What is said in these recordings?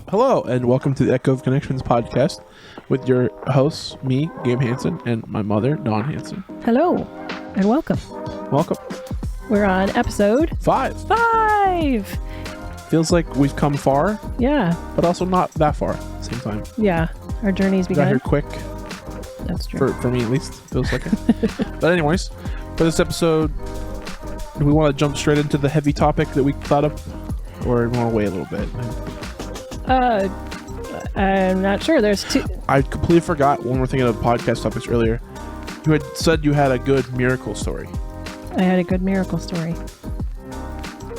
Hello, and welcome to the Echo of Connections podcast with your hosts, me, Gabe Hansen, and my mother, Dawn Hansen. Hello, and welcome. Welcome. We're on episode 5. 5. Feels like we've come far, Yeah, but also not that far at the same time. yeah. Our journey's We got here begun. quick, That's true. for me at least, feels like it. But anyways, for this episode, do we want to jump straight into the heavy topic that we thought of? Or do we want to wait a little bit? I'm not sure. There's two. I completely forgot when we're thinking of podcast topics earlier. You had said you had a good miracle story. I had a good miracle story.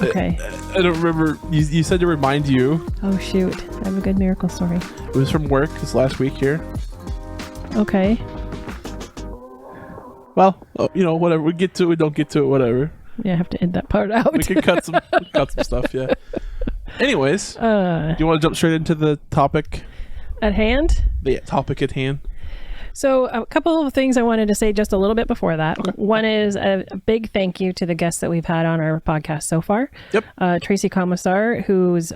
Okay. I don't remember. You said to remind you. Oh, shoot. I have a good miracle story. It was from work this last week here. Okay. Well, whatever. We get to it, we don't get to it, whatever. Yeah, I have to end that part out. We can cut some stuff, yeah. Anyways, do you want to jump straight into the topic? At hand? The topic at hand. So a couple of things I wanted to say just a little bit before that. Okay. One is a big thank you to the guests that we've had on our podcast so far. Yep. Tracy Commissar, whose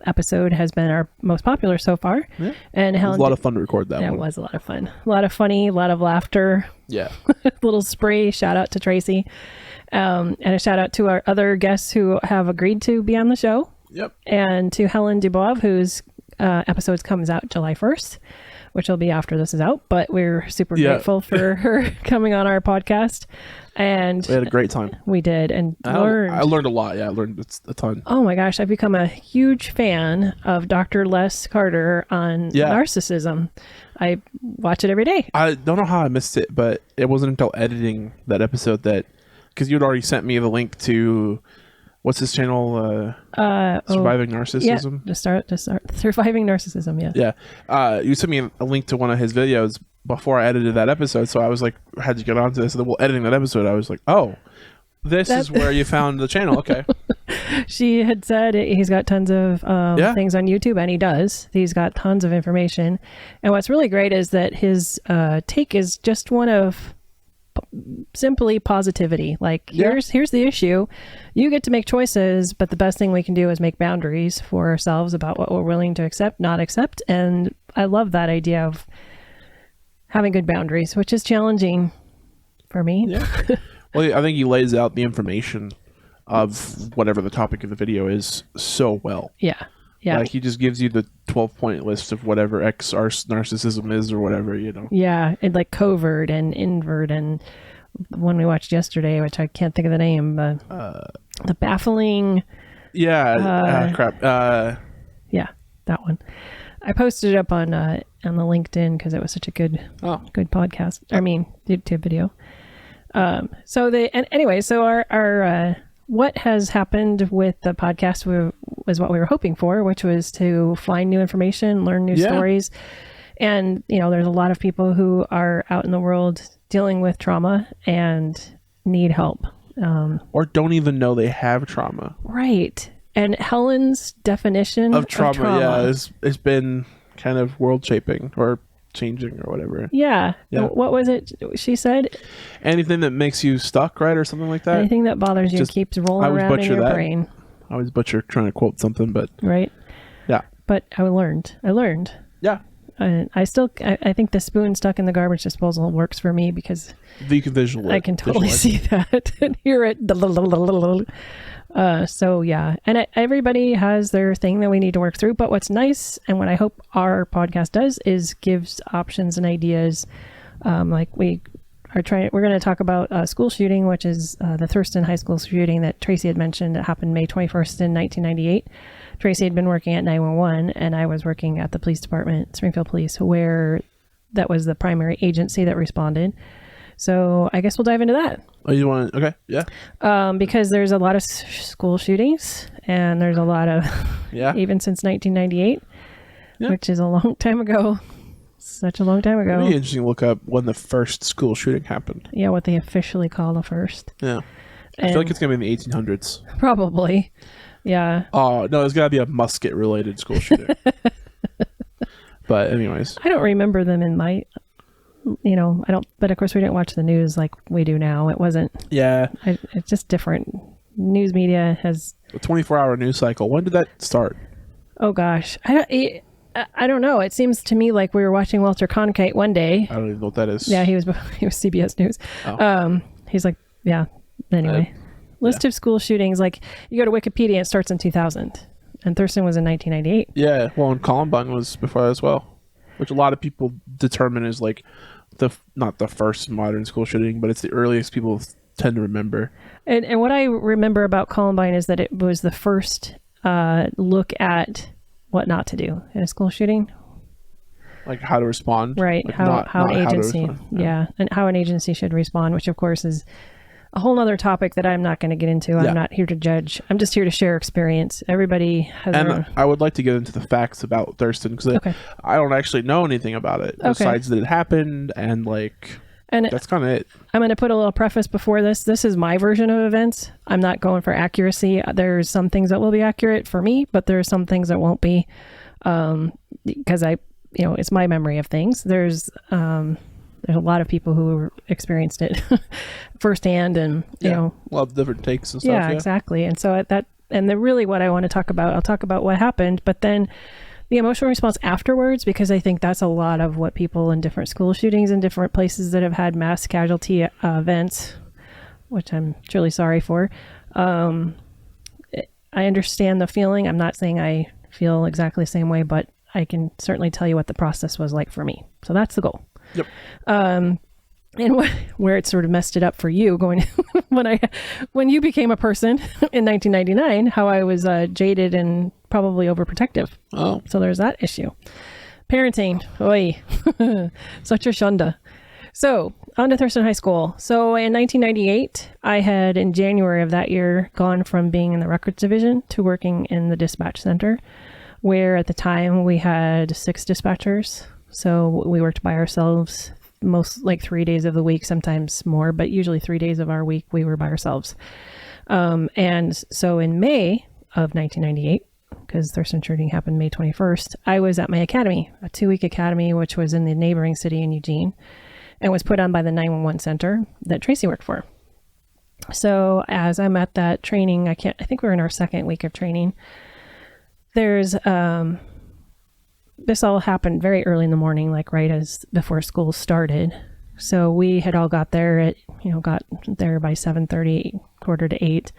episode has been our most popular so far. Yeah. And It was Helen. a lot of fun to record that one. It was a lot of fun. A lot of funny, a lot of laughter. Yeah. Little spree. Shout out to Tracy. And a shout out to our other guests who have agreed to be on the show. Yep. And to Helen Dubov, whose episodes comes out July 1st, which will be after this is out. But we're super grateful for her coming on our podcast. And We had a great time. we did. And I learned a lot. Yeah, I learned a ton. oh my gosh, I've become a huge fan of Dr. Les Carter on narcissism. I watch it every day. I don't know how I missed it, but it wasn't until editing that episode that, because you'd already sent me the link to, what's his channel? Surviving Narcissism. Yeah, to start surviving narcissism. Yeah. Yeah. You sent me a link to one of his videos before I edited that episode, so I was like, had to get onto this. And then while editing that episode, I was like, oh, this is where you found the channel. Okay. She had said he's got tons of things on YouTube, and he does. He's got tons of information. And what's really great is that his take is just one of simply positivity. Like, here's the issue. You get to make choices, but the best thing we can do is make boundaries for ourselves about what we're willing to accept, not accept. And I love that idea of having good boundaries, which is challenging for me. Yeah. Well, I think he lays out the information of whatever the topic of the video is so well. Yeah. Yeah. Like, he just gives you the 12-point list of whatever narcissism is or whatever, Yeah. And like covert and invert, and the one we watched yesterday, which I can't think of the name, but the baffling. Yeah. Crap. Yeah. That one. I posted it up on the LinkedIn because it was such a good podcast. I mean, YouTube video. So our what has happened with the podcast was what we were hoping for, which was to find new information, learn new stories. And, there's a lot of people who are out in the world dealing with trauma and need help. Or don't even know they have trauma. Right. And Helen's definition of trauma. It's been kind of world shaping or changing or whatever. Yeah. What was it she said? Anything that makes you stuck, right? Or something like that. Anything that bothers you keeps rolling around in your brain. I always butcher trying to quote something, but... Right. Yeah. But I learned. Yeah. And I think the spoon stuck in the garbage disposal works for me because... You can visualize. I can totally see that and hear it. So yeah, and everybody has their thing that we need to work through. But what's nice, and what I hope our podcast does, is gives options and ideas. Like we're going to talk about a school shooting, which is the Thurston High School shooting that Tracy had mentioned. It happened May 21st in 1998. Tracy had been working at 911, and I was working at the police department, Springfield Police, where that was the primary agency that responded. So I guess we'll dive into that. Oh, you want to? Okay, yeah. Because there's a lot of school shootings, and there's a lot of, even since 1998, which is a long time ago. Such a long time ago. It'd be interesting to look up when the first school shooting happened. Yeah, what they officially call the first. Yeah. I feel like it's going to be in the 1800s. Probably. Yeah. Oh, no, it's got to be a musket-related school shooting. But anyways. I don't remember them in my... but of course we didn't watch the news like we do now. It wasn't. Yeah. It's just different. News media has a 24-hour news cycle. When did that start? Oh gosh, I don't know. It seems to me like we were watching Walter Cronkite one day. I don't even know what that is. Yeah, he was CBS News. Oh. He's like, yeah. Anyway, list of school shootings. Like you go to Wikipedia, it starts in 2000, and Thurston was in 1998. Yeah, well, and Columbine was before that as well, which a lot of people determine is like not the first modern school shooting, but it's the earliest people tend to remember. And what I remember about Columbine is that it was the first look at what not to do in a school shooting. Like how to respond. Right. Like how an agency. Yeah. And how an agency should respond, which of course is a whole other topic that I'm not going to get into. I'm not here to judge. I'm just here to share experience. Everybody has their own. I would like to get into the facts about Thurston because I don't actually know anything about it besides that it happened and like... And that's kind of it. I'm going to put a little preface before this. This is my version of events. I'm not going for accuracy. There's some things that will be accurate for me, but there's some things that won't be, because it's my memory of things. There's a lot of people who experienced it firsthand, and a lot of different takes and stuff. Yeah, exactly. And so really what I want to talk about, I'll talk about what happened, but then the emotional response afterwards, because I think that's a lot of what people in different school shootings in different places that have had mass casualty events, which I'm truly sorry for. I understand the feeling. I'm not saying I feel exactly the same way, but I can certainly tell you what the process was like for me. So that's the goal. Yep. And where it sort of messed it up for you going when you became a person in 1999, how I was jaded and probably overprotective. Oh, so there's that issue. Parenting, oi, such a shunda. So on to Thurston High School. So in 1998, I had in January of that year gone from being in the records division to working in the dispatch center, where at the time we had 6 dispatchers. So we worked by ourselves most like 3 days of the week, sometimes more, but usually 3 days of our week we were by ourselves. And so in May of 1998, because Thurston shooting happened May 21st, I was at my academy, a 2-week academy, which was in the neighboring city in Eugene, and was put on by the 911 center that Tracy worked for. So as I'm at that training, I think we're in our 2nd week of training. There's, this all happened very early in the morning, like right as before school started. So we had all got there got there by 7:30, 7:45,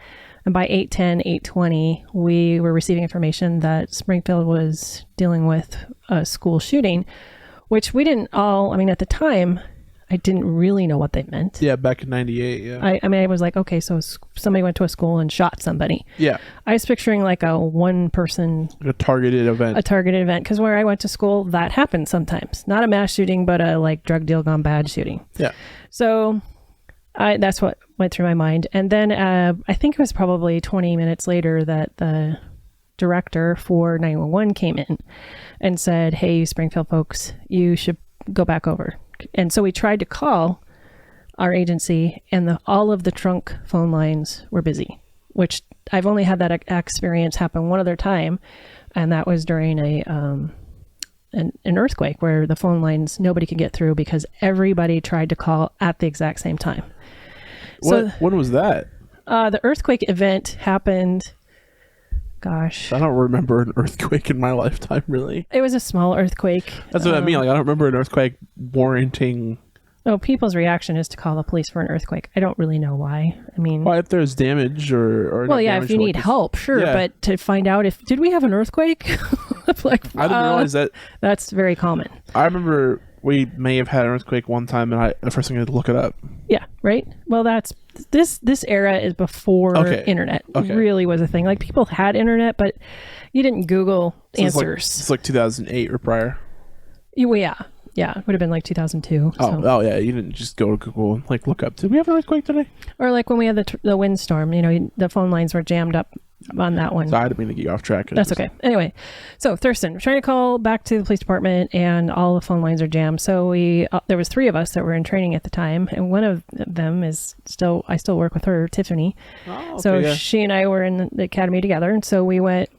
and by 8:10, 8:20, we were receiving information that Springfield was dealing with a school shooting, which we didn't all, at the time, I didn't really know what they meant. Yeah, back in 98, yeah. I was like, okay, so somebody went to a school and shot somebody. Yeah. I was picturing like a one-person... A targeted event. A targeted event, because where I went to school, that happened sometimes. Not a mass shooting, but a like drug deal gone bad shooting. Yeah. So that's what went through my mind. And then I think it was probably 20 minutes later that the director for 911 came in and said, hey, Springfield folks, you should go back over. And so we tried to call our agency, and all of the trunk phone lines were busy, which I've only had that experience happen one other time, and that was during an earthquake where the phone lines, nobody could get through because everybody tried to call at the exact same time. When was that? The earthquake event happened... Gosh. I don't remember an earthquake in my lifetime, really. It was a small earthquake. That's what I mean. Like, I don't remember an earthquake warranting... Oh, people's reaction is to call the police for an earthquake. I don't really know why. Well, if there's damage or well, yeah, if you need help, sure. Yeah. But to find out did we have an earthquake? Like, I didn't realize that. That's very common. I remember we may have had an earthquake one time, and the first thing I had to look it up. Yeah, right? Well, that's... This era is before internet really was a thing. Like, people had internet, but you didn't Google answers. It's like 2008 or prior. Yeah, it would have been like 2002. Oh, yeah, you didn't just go to Google and like look up, did we have an earthquake today? Or like when we had the windstorm, the phone lines were jammed up on that one. So I didn't mean to get you off track. That's okay. Anyway, so Thurston, we're trying to call back to the police department, and all the phone lines are jammed. So there was 3 of us that were in training at the time, and one of them is I still work with her, Tiffany. Oh, okay, so she and I were in the academy together, and so we went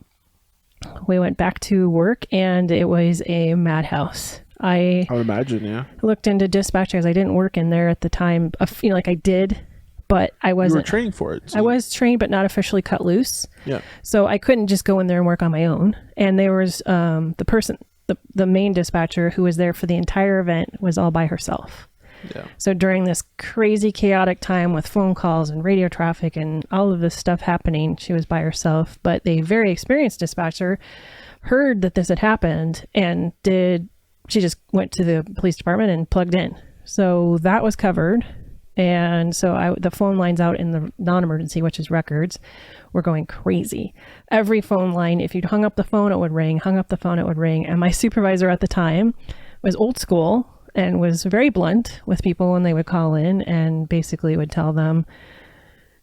back to work, and it was a madhouse. I would imagine, yeah. Looked into dispatch because I didn't work in there at the time. Like I did but I wasn't. You were trained for it. So I was trained, but not officially cut loose. Yeah. So I couldn't just go in there and work on my own. And there was the main dispatcher who was there for the entire event was all by herself. Yeah. So during this crazy chaotic time with phone calls and radio traffic and all of this stuff happening, she was by herself. But the very experienced dispatcher heard that this had happened and she just went to the police department and plugged in. So that was covered. And so the phone lines out in the non-emergency, which is records, were going crazy. Every phone line, if you'd hung up the phone, it would ring, hung up the phone, it would ring. And my supervisor at the time was old school and was very blunt with people when they would call in and basically would tell them,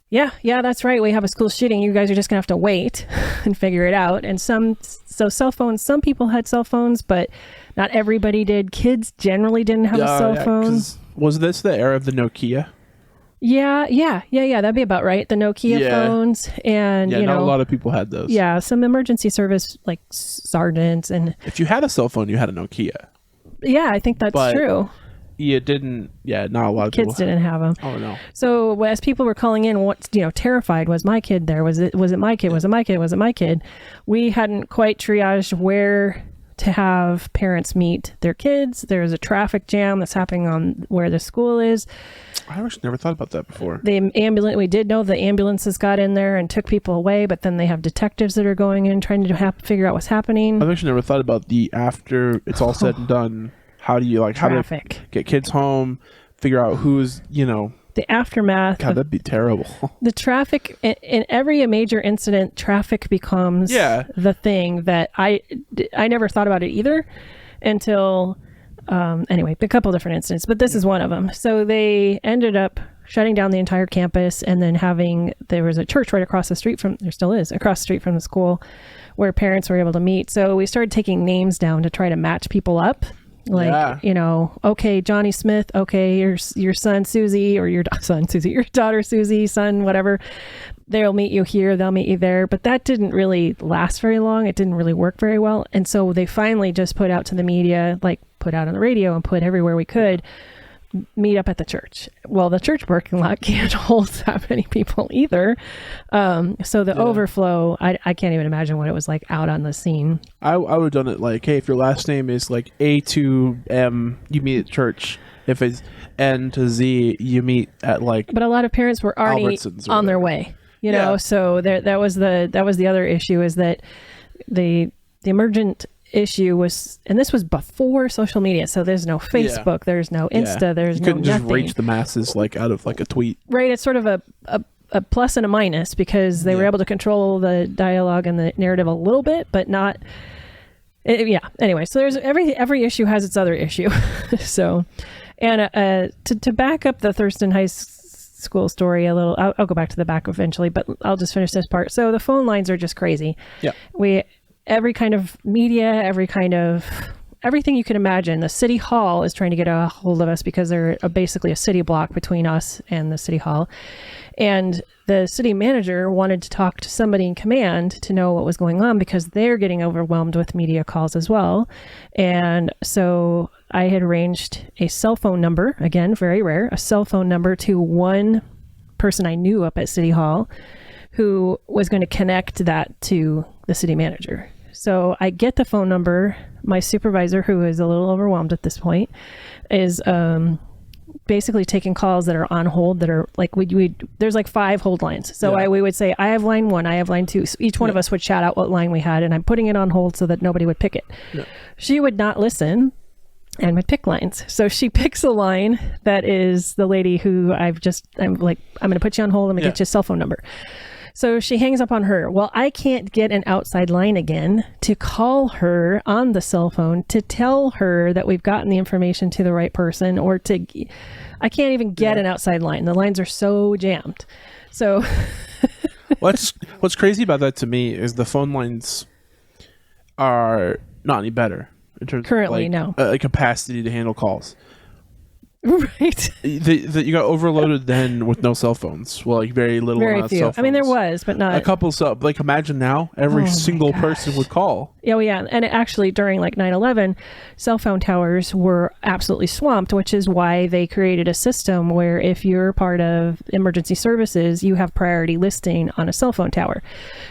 yeah, that's right. We have a school shooting. You guys are just gonna have to wait and figure it out. And so cell phones, some people had cell phones, but not everybody did. Kids generally didn't have a cell phone. Was this the era of the Nokia? Yeah. That'd be about right. The Nokia phones and, not a lot of people had those. Yeah. Some emergency service like sergeants and. If you had a cell phone, you had a Nokia. Yeah, I think that's true. You didn't. Yeah, not a lot of kids didn't have them. Oh no. So as people were calling in, terrified, was my kid there? Was it my kid? Was it my kid? Was it my kid? We hadn't quite triaged where to have parents meet their kids. There's a traffic jam that's happening on where the school is. I actually never thought about that before. We did know the ambulances got in there and took people away, but then they have detectives that are going in trying to figure out what's happening. I've actually never thought about the after it's all said and done. How do you traffic? How to get kids home, figure out who's, the aftermath. God, that'd be terrible. The traffic in every major incident, traffic becomes the thing that I never thought about it either until anyway, a couple different incidents, but this is one of them. So they ended up shutting down the entire campus and then there was a church right across the street across the street from the school where parents were able to meet. So we started taking names down to try to match people up. Okay, Johnny Smith, okay, your son Susie, or your son Susie, your daughter Susie, son, whatever, they'll meet you here, they'll meet you there. But that didn't really last very long. It didn't really work very well. And so they finally just put out to the media, put out on the radio and put everywhere we could, meet up at the church. Well, the church parking lot can't hold that many people either. So the overflow, I can't even imagine what it was like out on the scene. I would have done it hey, if your last name is A to M, you meet at church. If it's N to Z, you meet at But a lot of parents were already on their way, so that was the other issue, is that the emergent issue was, and this was before social media, so there's no Facebook, there's no Insta, there's no nothing. You couldn't just reach the masses out of a tweet. Right, it's sort of a plus and a minus, because they were able to control the dialogue and the narrative a little bit, but not. Anyway, so there's every issue has its other issue. So, and to back up the Thurston High School story a little, I'll go back to the back eventually, but I'll just finish this part. So the phone lines are just crazy. Yeah. Every kind of media, everything you can imagine. The city hall is trying to get a hold of us because they're basically a city block between us and the city hall. And the city manager wanted to talk to somebody in command to know what was going on, because they're getting overwhelmed with media calls as well. And so I had arranged a cell phone number, again, very rare, a cell phone number to one person I knew up at City Hall who was going to connect that to the city manager. So I get the phone number. My supervisor, who is a little overwhelmed at this point, is basically taking calls that are on hold that are there's 5 hold lines. So we would say, I have line 1, I have line 2. So each one of us would shout out what line we had, and I'm putting it on hold so that nobody would pick it. Yeah. She would not listen and would pick lines. So she picks a line that is the lady who I'm going to put you on hold. I'm going to get you a cell phone number. So she hangs up on her. Well, I can't get an outside line again to call her on the cell phone to tell her that we've gotten the information to the right person, I can't even get an outside line. The lines are so jammed. So what's crazy about that to me is the phone lines are not any better in terms currently, of no. A capacity to handle calls. Right. You got overloaded then with no cell phones. Well, like very little Very amount few. of cell phones. I mean, there was, but not a couple. So, like, imagine now every single person would call. Oh, yeah. And actually, during like 9/11, cell phone towers were absolutely swamped, which is why they created a system where if you're part of emergency services, you have priority listing on a cell phone tower.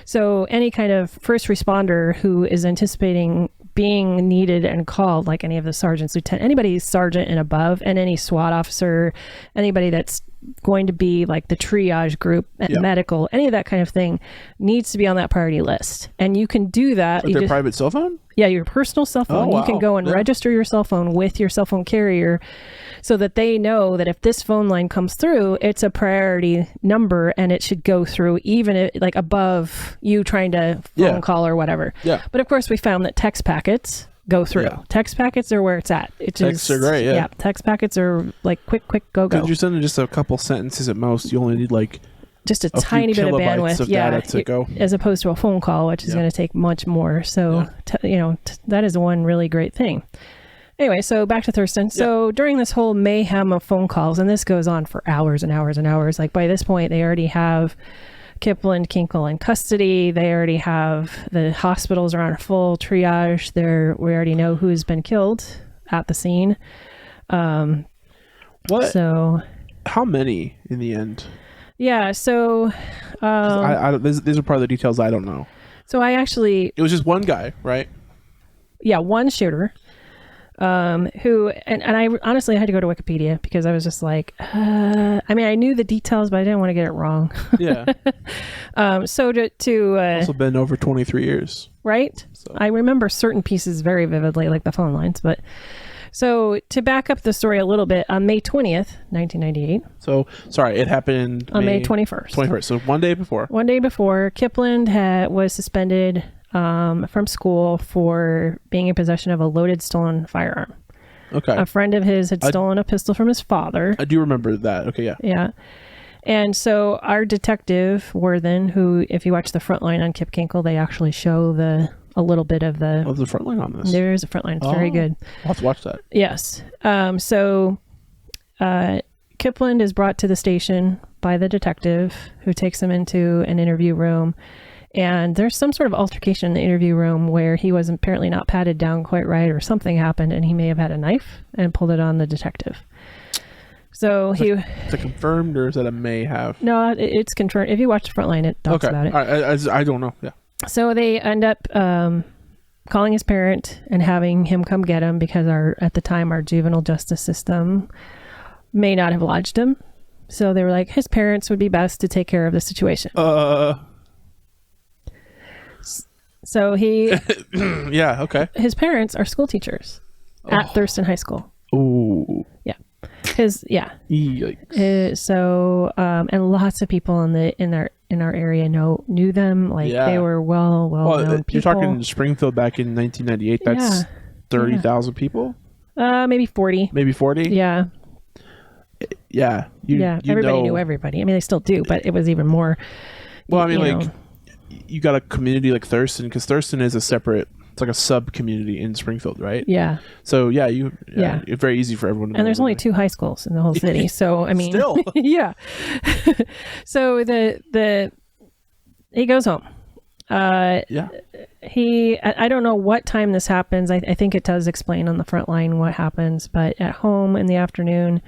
So any kind of first responder who is anticipating being needed and called, like any of the sergeants, lieutenant, anybody sergeant and above, and any SWAT officer, anybody that's going to be like the triage group, medical, any of that kind of thing, needs to be on that priority list. And you can do that. With their private cell phone? Yeah, your personal cell phone. Oh, wow. You can go and register your cell phone with your cell phone carrier so that they know that if this phone line comes through, it's a priority number and it should go through even if, like above you trying to phone call or whatever. Yeah. But of course, we found that text packets go through. Yeah. Text packets are where it's at. Texts are great, yeah. Text packets are like quick, go. Because you're sending just a couple sentences at most. You only need like just a tiny bit of bandwidth, data to go. As opposed to a phone call, which is going to take much more. So, that is one really great thing. Anyway, so back to Thurston. So during this whole mayhem of phone calls, and this goes on for hours and hours and hours, like by this point, they already have Kipland, Kinkle in custody. They already have the hospitals are on a full triage. We already know who's been killed at the scene. What? So, how many in the end? Yeah. So, these are part of the details I don't know. So it was just one guy, right? Yeah, one shooter. Who and I honestly had to go to Wikipedia because I was just like, I mean, I knew the details, but I didn't want to get it wrong. Yeah. So also been over 23 years, right? So. I remember certain pieces very vividly, like the phone lines. But so to back up the story a little bit, on May 20th, 1998. So sorry, it happened on May 21st. 21st. So one day before. One day before, Kipland was suspended from school for being in possession of a loaded stolen firearm. Okay. A friend of his had stolen a pistol from his father. I do remember that. Okay, yeah. Yeah. And so our detective, Worthen, who, if you watch the front line on Kip Kinkle, they actually show a little bit of the... Oh, the front line on this. There is a front line. It's very good. I'll have to watch that. Yes. So Kipland is brought to the station by the detective, who takes him into an interview room. And there's some sort of altercation in the interview room where he was apparently not patted down quite right, or something happened, and he may have had a knife and pulled it on the detective. So is it confirmed, or is that a may have? No, it's confirmed. If you watch the front line, it talks about it. I don't know. Yeah. So they end up calling his parent and having him come get him because at the time our juvenile justice system may not have lodged him. So they were like, his parents would be best to take care of the situation. So he... Yeah, okay. His parents are school teachers at Thurston High School. Ooh. Yeah. Yikes. And lots of people in our area knew them. Like they were well known people. You're talking Springfield back in 1998. That's 30,000 people? Maybe 40. Maybe 40? Yeah. Yeah. Everybody knew everybody. I mean, they still do, but it was even more. Well, I mean, you got a community like Thurston, because Thurston is it's like a sub community in Springfield, right? Yeah. So it's very easy for everyone to know. And there's only 2 high schools in the whole city. So I mean, still. Yeah. So he goes home. I don't know what time this happens. I think it does explain on the front line what happens, but at home in the afternoon,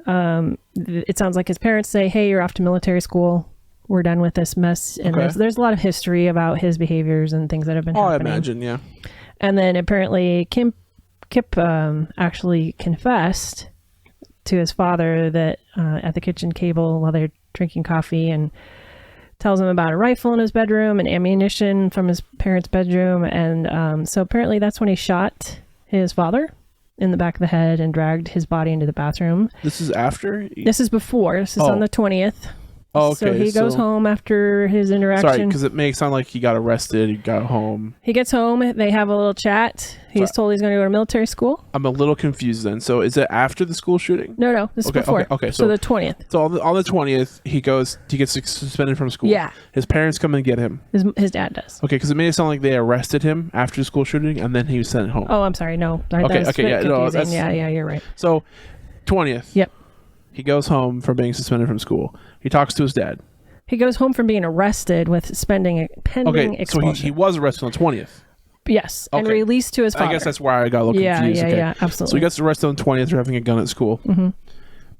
it sounds like his parents say, "Hey, you're off to military school. We're done with this mess." And there's a lot of history about his behaviors and things that have been happening. I imagine, yeah. And then apparently Kip actually confessed to his father that at the kitchen table while they're drinking coffee, and tells him about a rifle in his bedroom and ammunition from his parents' bedroom. And so apparently that's when he shot his father in the back of the head and dragged his body into the bathroom. This is after? This is before. This is on the 20th. Oh, okay. So he goes home after his interaction. Sorry, because it makes it sound like he got arrested. He got home. He gets home. They have a little chat. He's told he's going to go to military school. I'm a little confused then. So is it after the school shooting? No. This is before. Okay. So the 20th. So on the 20th, he gets suspended from school. Yeah. His parents come and get him. His dad does. Okay, because it made it sound like they arrested him after the school shooting and then he was sent home. Oh, I'm sorry. No. Okay. Yeah. No, yeah, you're right. So 20th. Yep. He goes home from being suspended from school. He talks to his dad. He goes home from being arrested with pending expulsion. So he was arrested on the 20th. Yes, and released to his father. I guess that's where I got a little confused. Yeah, absolutely. So he gets arrested on the 20th for having a gun at school. Mm-hmm.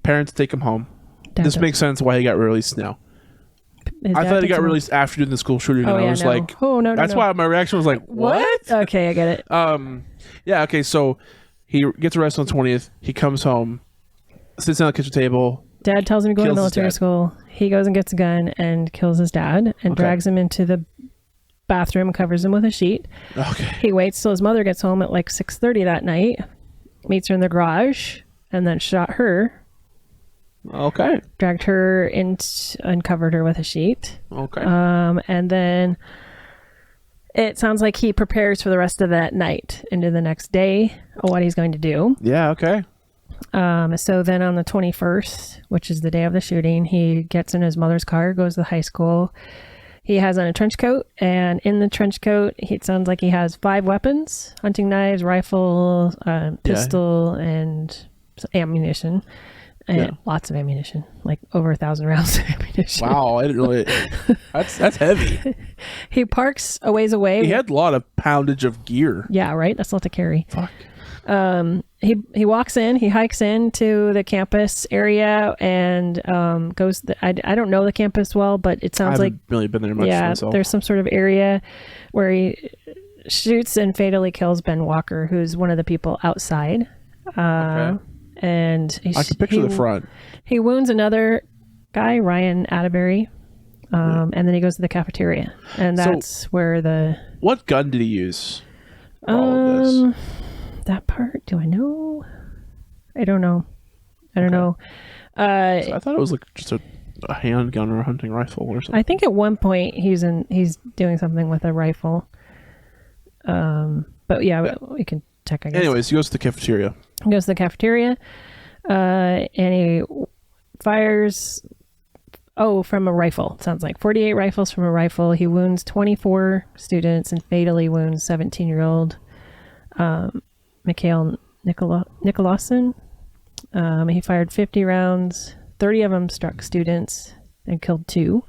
Parents take him home. This makes sense why he got released now. I thought he got released after doing the school shooting, and I was like, "Oh no!" That's why my reaction was like, "What?" Okay, I get it. Yeah. Okay, so he gets arrested on the 20th. He comes home, sits down at the kitchen table. Dad tells him to go to military school. He goes and gets a gun and kills his dad and drags him into the bathroom, covers him with a sheet. Okay. He waits till his mother gets home at like 6:30 that night, meets her in the garage, and then shot her. Okay. Dragged her in and covered her with a sheet. Okay. And then it sounds like he prepares for the rest of that night into the next day of what he's going to do. Yeah. Okay. So then on the 21st, which is the day of the shooting, he gets in his mother's car, goes to the high school. He has on a trench coat, and in the trench coat, it sounds like he has 5 weapons: hunting knives, rifle, pistol, and ammunition. And lots of ammunition, like over 1,000 rounds of ammunition. Wow, I didn't really. That's heavy. He parks a ways away. He had a lot of poundage of gear. Yeah, right. That's a lot to carry. Fuck. He walks in. He hikes into the campus area and goes. I don't know the campus well, but it sounds like really been there much. Myself. There's some sort of area where he shoots and fatally kills Ben Walker, who's one of the people outside. And I can picture the front. He wounds another guy, Ryan Atterbury, and then he goes to the cafeteria, and that's where the. What gun did he use? For all of this? That part, do I know? I don't know. So I thought it was like just a handgun or a hunting rifle or something. I think at one point he's doing something with a rifle. But yeah, we can check. I guess. Anyways, he goes to the cafeteria. He goes to the cafeteria, and he fires, from a rifle. It sounds like 48 rifles from a rifle. He wounds 24 students and fatally wounds 17-year-old Mikhail Nicolason. He fired 50 rounds. 30 of them struck students and killed 2.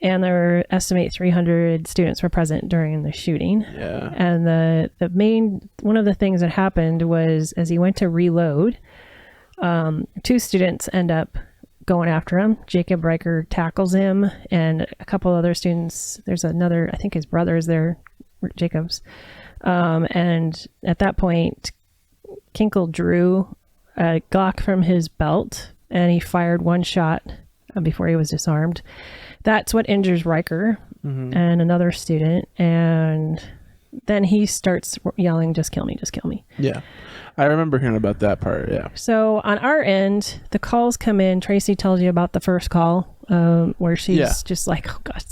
And there were estimate 300 students were present during the shooting. Yeah. And one of the things that happened was as he went to reload, 2 students end up going after him. Jacob Riker tackles him, and a couple other students. There's another, I think his brother is there, Jacobs. And at that point, Kinkle drew a Glock from his belt, and he fired 1 shot before he was disarmed. That's what injures Riker and another student. And then he starts yelling, "Just kill me, just kill me." Yeah. I remember hearing about that part, yeah. So on our end, the calls come in. Tracy tells you about the first call where she's just like, "Oh, God,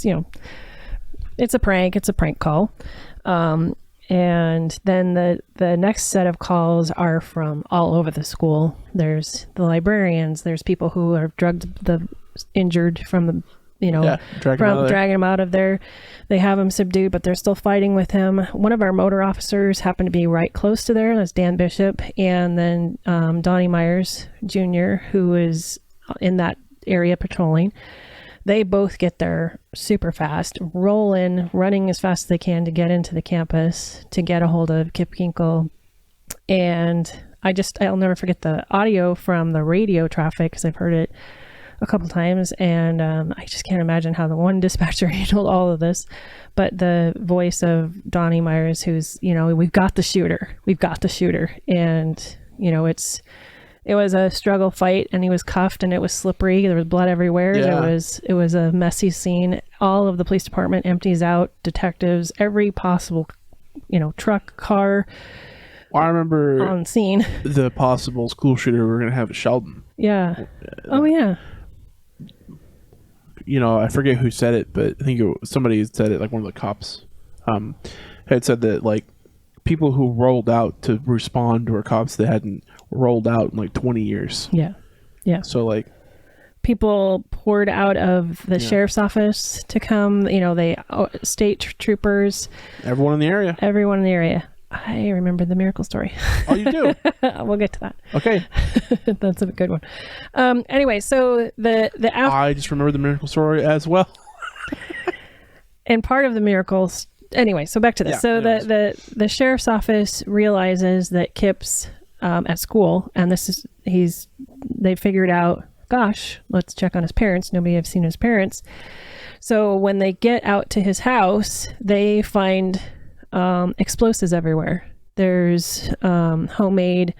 it's a prank. It's a prank call." And then the next set of calls are from all over the school. There's the librarians. There's people who have drugged the injured from the, dragging him out of there. They have him subdued, but they're still fighting with him. One of our motor officers happened to be right close to there. That's Dan Bishop. And then Donnie Myers Jr., who is in that area patrolling. They both get there super fast, roll in, running as fast as they can to get into the campus to get a hold of Kip Kinkle. And I'll never forget the audio from the radio traffic because I've heard it a couple times. And I just can't imagine how the one dispatcher handled all of this. But the voice of Donnie Myers, who's, "We've got the shooter. We've got the shooter." And, it was a struggle fight, and he was cuffed, and it was slippery. There was blood everywhere. Yeah. It was a messy scene. All of the police department empties out, detectives, every possible, truck, car. Well, I remember on scene. The possible school shooter we're gonna have at Sheldon. Yeah. Oh yeah. I forget who said it, but I think somebody said it, like one of the cops had said that, like, people who rolled out to respond were cops that hadn't rolled out in like 20 years. Yeah. So like people poured out of the sheriff's office to come, state troopers, everyone in the area. I remember the miracle story. Oh, you do? We'll get to that. Okay. That's a good one. Anyway, so I just remember the miracle story as well. And part of the miracles. Anyway, so back to this. Yeah, so the sheriff's office realizes that Kip's at school, and they figured out, gosh, let's check on his parents. Nobody has seen his parents. So when they get out to his house, they find explosives everywhere. There's homemade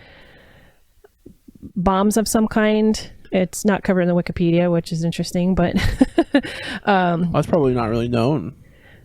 bombs of some kind. It's not covered in the Wikipedia, which is interesting, but That's probably not really known.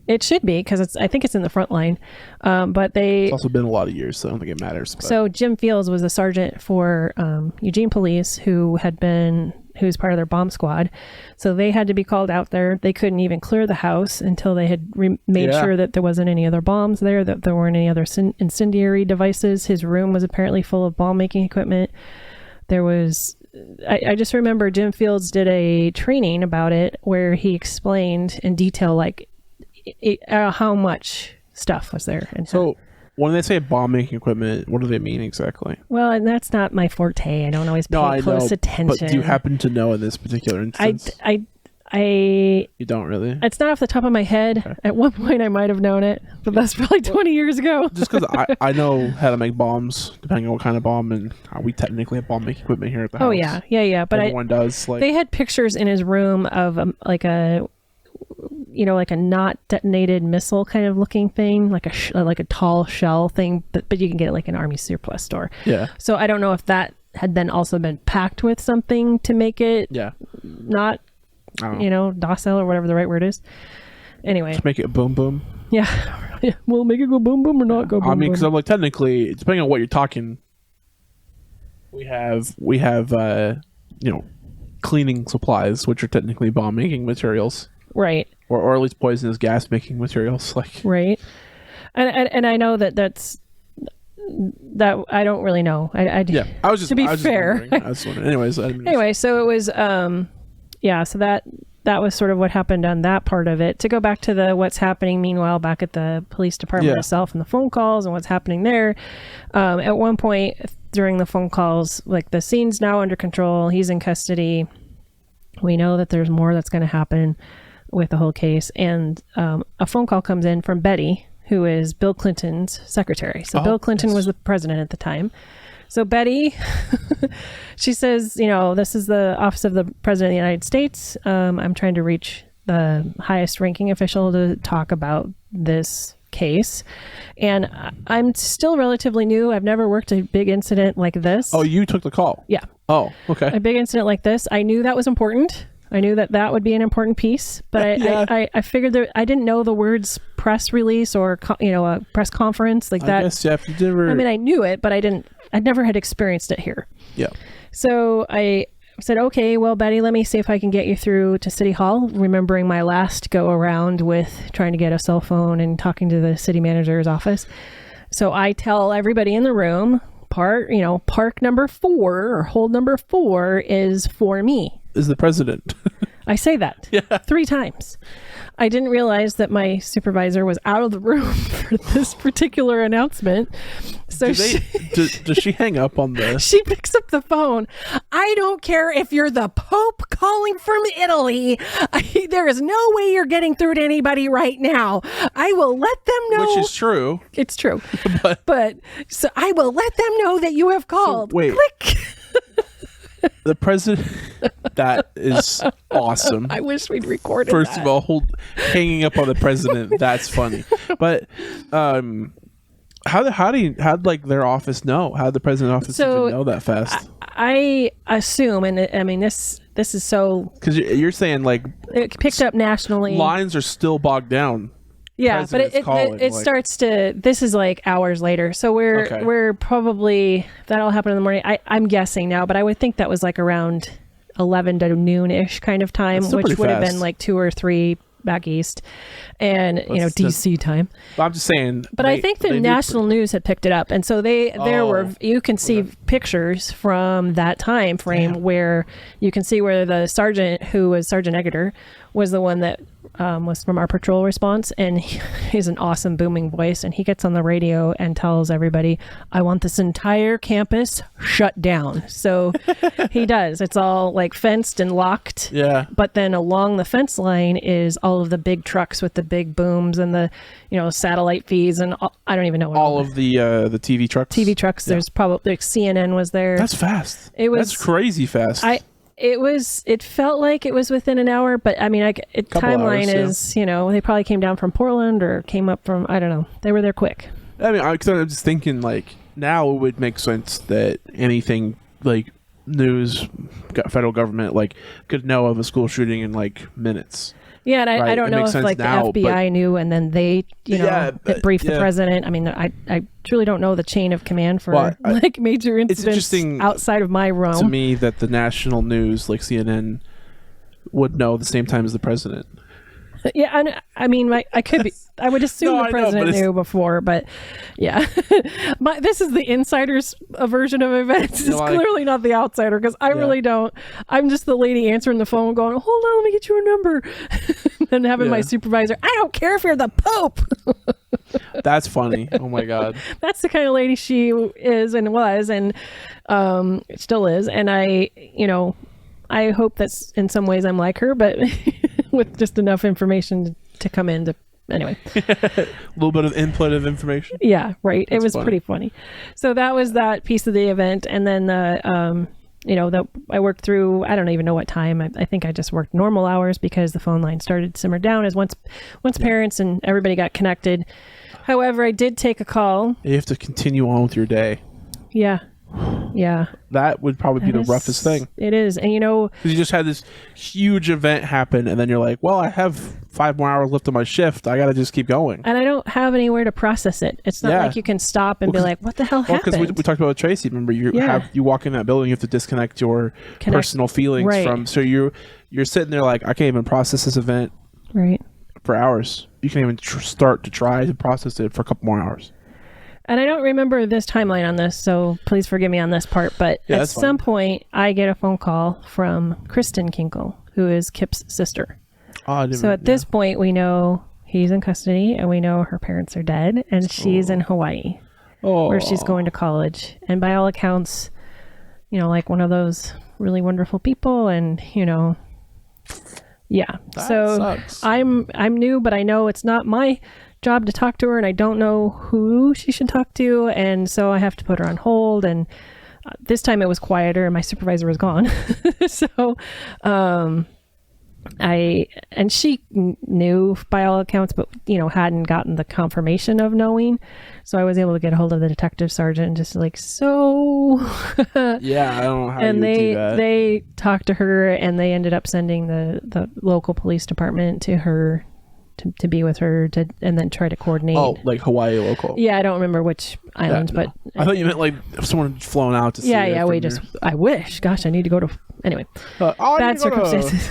It should be, because I think it's in the front line. But It's also been a lot of years, so I don't think it matters. But. So Jim Fields was a sergeant for Eugene Police who's part of their bomb squad. So they had to be called out there. They couldn't even clear the house until they had made sure that there wasn't any other bombs there, that there weren't any other incendiary devices. His room was apparently full of bomb making equipment. There was... I just remember Jim Fields did a training about it where he explained in detail how much stuff was there. And so when they say bomb making equipment, what do they mean exactly? Well, and that's not my forte. I don't always pay close attention. But do you happen to know in this particular instance? You don't really? It's not off the top of my head. Okay. At one point I might have known it, but that's probably 20 years ago. Just because I know how to make bombs, depending on what kind of bomb, and we technically have bomb making equipment here at the house. Oh yeah. But everyone does. They had pictures in his room of like a not detonated missile kind of looking thing, like a tall shell thing, but you can get it like an army surplus store. Yeah. So I don't know if that had then also been packed with something to make it not docile or whatever the right word is. Anyway, just make it boom boom. Yeah. We'll make it go boom boom or not go boom. I mean, because I'm like, technically, depending on what you're talking, we have cleaning supplies, which are technically bomb making materials, right? Or at least poisonous gas making materials, right. And I know that's that I don't really know. I was just, to be fair. Anyway, so it was so that was sort of what happened on that part of it. To go back to what's happening meanwhile back at the police department itself and the phone calls and what's happening there. At one point during the phone calls, like, the scene's now under control. He's in custody. We know that there's more that's going to happen with the whole case. And a phone call comes in from Betty, who is Bill Clinton's secretary. So Bill Clinton was the president at the time. So Betty, she says, this is the office of the president of the United States. I'm trying to reach the highest ranking official to talk about this case. And I'm still relatively new. I've never worked a big incident like this. Oh, you took the call? Yeah. Oh, okay. A big incident like this. I knew that was important. I knew that would be an important piece, but I figured that I didn't know the words press release or a press conference like that. I guess, if you never... I mean, I knew it, but I never had experienced it here. Yeah. So I said, okay, well, Betty, let me see if I can get you through to City Hall, remembering my last go around with trying to get a cell phone and talking to the city manager's office. So I tell everybody in the room, park number 4 or hold number 4 is for me. Is the president. I say that 3 times. I didn't realize that my supervisor was out of the room for this particular announcement. So does she hang up on this? She picks up the phone. I don't care if you're the Pope calling from Italy. There is no way you're getting through to anybody right now. I will let them know. Which is true. It's true. but so I will let them know that you have called. So, wait. Click. The president, that is awesome. I wish we'd recorded First of all, hanging up on the president, that's funny. But how'd like their office know? How'd the president's office even know that fast? I assume, and I mean, this is so... Because you're saying, like... It picked up nationally. Lines are still bogged down. Yeah, but it starts to... This is like hours later. So we're probably... That'll happen in the morning. I'm guessing now, but I would think that was like around 11 to noon-ish kind of time, which would have been like 2 or 3 back east, and DC time. I'm just saying. But I think the national news had picked it up, and so there were, you can see pictures from that time frame where you can see where the sergeant, who was Sergeant Eggeter, was the one that was from our patrol response, and he's an awesome booming voice, and he gets on the radio and tells everybody, I want this entire campus shut down. So he does. It's all like fenced and locked. Yeah. But then along the fence line is all of the big trucks with the big booms and the, satellite feeds, and I don't even know what all of the TV trucks. TV trucks. There's probably CNN was there. That's fast. That's crazy fast. It felt like it was within an hour, but I mean, timeline is, they probably came down from Portland or came up from, I don't know. They were there quick. I mean, I'm just thinking, like, now it would make sense that anything like news, federal government, like, could know of a school shooting in like minutes. Yeah, and I don't know if like now, the FBI knew, and then they, briefed the president. I mean, I truly don't know the chain of command for like major incidents outside of my realm. To me, that the national news, like CNN, would know at the same time as the president. Yeah, and I mean, I would assume the president knew before, but yeah. This is the insider's version of events. It's clearly not the outsider, because I really don't. I'm just the lady answering the phone going, hold on, let me get you a number. And having my supervisor, I don't care if you're the Pope. That's funny. Oh my God. That's the kind of lady she is and was, and still is. And I hope that's in some ways I'm like her, but with just enough information to come in to, anyway. A little bit of input of information. Yeah, right. It was pretty funny. So that was that piece of the event. And then, I worked through, I don't even know what time. I think I just worked normal hours because the phone line started to simmer down as once parents and everybody got connected. However, I did take a call. You have to continue on with your day. Yeah. Yeah. That would probably be the roughest thing. It is. And because you just had this huge event happen, and then you're like, well, I have 5 more hours left of my shift. I got to just keep going. And I don't have anywhere to process it. It's not like you can stop and be like, what the hell happened? Because we talked about Tracy. Remember, you walk in that building, you have to disconnect your personal feelings from. So you're sitting there like, I can't even process this event for hours. You can't even start to try to process it for a couple more hours. And I don't remember this timeline on this, so please forgive me on this part. But at some point, I get a phone call from Kristen Kinkle, who is Kip's sister. So at this point, we know he's in custody, and we know her parents are dead, and she's in Hawaii, where she's going to college. And by all accounts, like one of those really wonderful people, and that sucks. I'm new, but I know it's not my job to talk to her, and I don't know who she should talk to, and so I have to put her on hold. And this time it was quieter and my supervisor was gone. So she knew by all accounts, but hadn't gotten the confirmation of knowing. So I was able to get a hold of the detective sergeant and just like, yeah, I don't know how and you do that. They talked to her, and they ended up sending the local police department to her to be with her and then try to coordinate. Oh, like Hawaii local. Yeah, I don't remember which islands, but I thought you meant like if someone had flown out to see her. Yeah, I wish. Gosh, I need to go to anyway. Bad circumstances.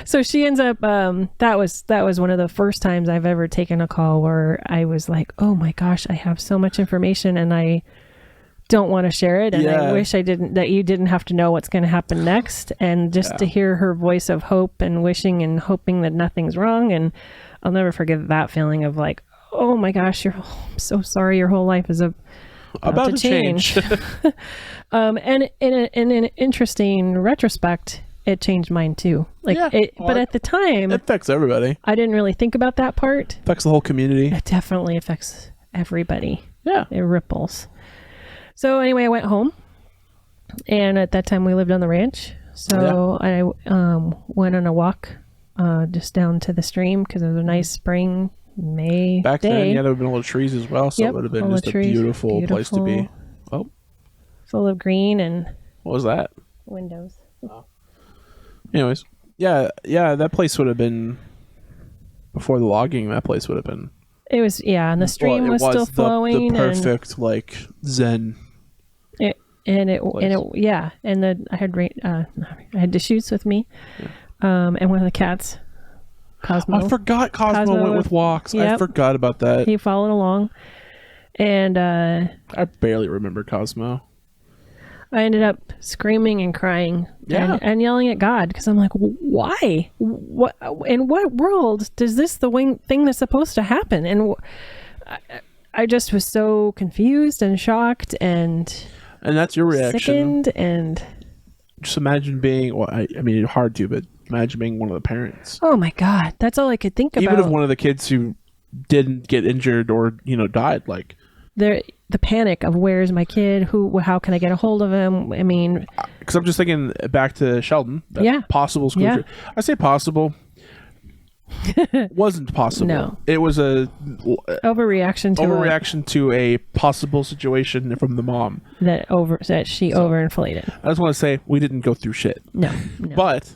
So she ends up that was one of the first times I've ever taken a call where I was like, oh my gosh, I have so much information and I don't want to share it, and I wish that you didn't have to know what's going to happen next, and just to hear her voice of hope and wishing and hoping that nothing's wrong. And I'll never forget that feeling of like, oh my gosh, I'm so sorry, your whole life is about to change. And in an interesting retrospect, it changed mine too. But at the time, it affects everybody. I didn't really think about that part. It affects the whole community. It definitely affects everybody. Yeah, it ripples. So anyway, I went home, and at that time we lived on the ranch. So I went on a walk just down to the stream because it was a nice spring May back day. then. Yeah, there would have been all the trees as well, so it would have been just a beautiful place to be. Oh, full of green and what was that? Windows. Oh. Anyways, yeah, that place would have been before the logging. That place would have been. It was and the stream was still flowing. The perfect like zen. And I had Deschutes with me, and one of the cats, Cosmo. I forgot Cosmo went with walks. Yep. I forgot about that. He followed along, and I barely remember Cosmo. I ended up screaming and crying and yelling at God because I'm like, why? What in what world does this thing that's supposed to happen? And I just was so confused and shocked and that's your reaction. Sickened and just imagine being. Well, I mean, it's hard to, but imagine being one of the parents. Oh my God, that's all I could think about. Even if one of the kids who didn't get injured or died, like the panic of where's my kid? How can I get a hold of him? I mean, because I'm just thinking back to Sheldon. Possible school. Yeah. I say possible. Wasn't possible. No. It was a overreaction to a possible situation from the mom that she overinflated. I just want to say we didn't go through shit. No. But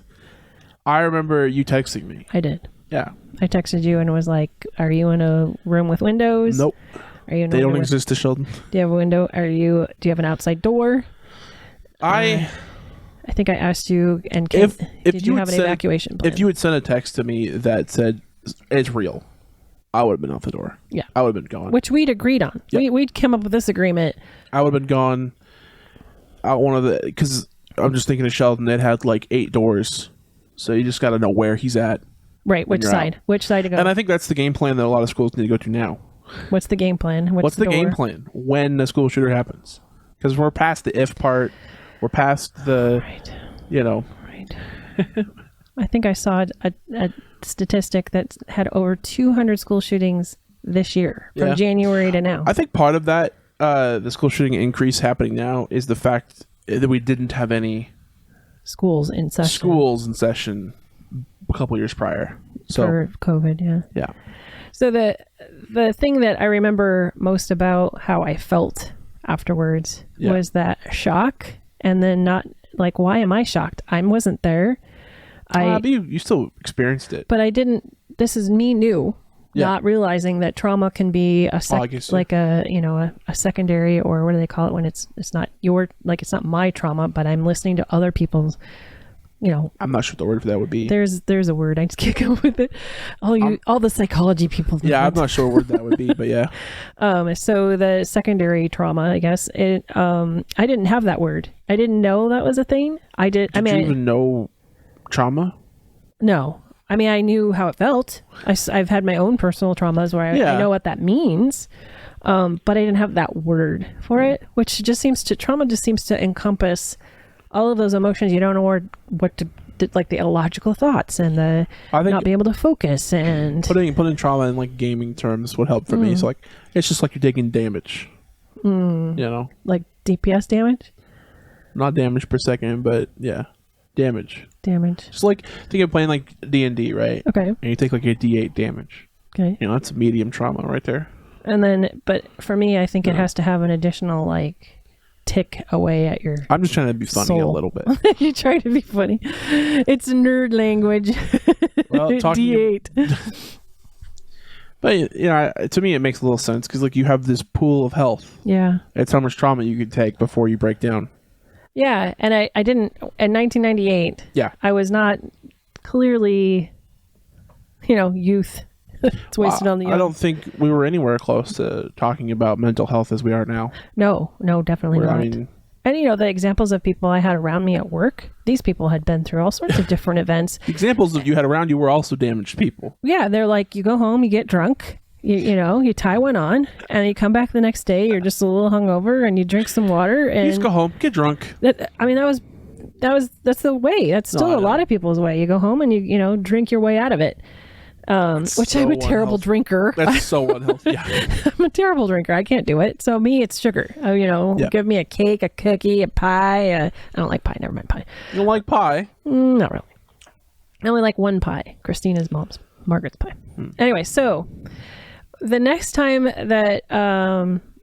I remember you texting me. I did. Yeah. I texted you and was like, "Are you in a room with windows? Nope. Are you? They don't exist to Sheldon. Do you have a window? Do you have an outside door?" I think I asked you, and did you have an evacuation plan? If you had sent a text to me that said it's real, I would have been out the door. Yeah, I would have been gone. Which we'd agreed on. Yep. We'd come up with this agreement. I would have been gone. Out because I'm just thinking of Sheldon. It had like 8 doors, so you just got to know where he's at. Right, which side? Out. Which side to go? And I think that's the game plan that a lot of schools need to go to now. What's the game plan? What's the game plan when a school shooter happens? Because we're past the if part. We're past the, Right. I think I saw a statistic that had over 200 school shootings this year from January to now. I think part of that, the school shooting increase happening now is the fact that we didn't have any schools in session a couple years prior. So for COVID, yeah. So the thing that I remember most about how I felt afterwards was that shock, and then not like, why am I shocked? I wasn't there. But you still experienced it. But I didn't. This is me new, not realizing that trauma can be a secondary, or what do they call it when it's not it's not my trauma, but I'm listening to other people's. I'm not sure what the word for that would be. There's a word. I just can't go with it. All the psychology people. Yeah, I'm not sure what word that would be, but yeah. So the secondary trauma, I guess. I didn't have that word. I didn't know that was a thing. Did you even know trauma? No. I mean, I knew how it felt. I've had my own personal traumas where I know what that means. But I didn't have that word for it, which trauma just seems to encompass all of those emotions. You don't know what to like, the illogical thoughts and the not be able to focus, and putting trauma in like gaming terms would help for me. So like, it's just like you're taking damage, like DPS damage, not damage per second, but damage. Just like think of playing like D&D, right? Okay. And you take like a D8 damage. Okay. That's medium trauma right there. And then, but for me, I think it has to have an additional like tick away at your I'm just trying to be funny soul. A little bit. You're trying to be funny. It's nerd language. Well, D8. But to me it makes a little sense because like you have this pool of health. Yeah. It's how much trauma you could take before you break down. Yeah, and I didn't in 1998. Yeah. I was not clearly youth. It's wasted on the young. I don't think we were anywhere close to talking about mental health as we are now. No, definitely not. And the examples of people I had around me at work, these people had been through all sorts of different events. Examples of you had around you were also damaged people. Yeah, they're like, you go home, you get drunk, you tie one on, and you come back the next day, you're just a little hungover, and you drink some water, and you just go home, get drunk. That's the way. That's still a lot of people's way. You go home and you drink your way out of it. Which I'm a terrible drinker. That's so unhealthy. Yeah. I'm a terrible drinker. I can't do it. So me, it's sugar. Give me a cake, a cookie, a pie. I don't like pie. Never mind pie. You don't like pie? Not really. I only like one pie. Christina's mom's, Margaret's pie. Anyway, so the next time that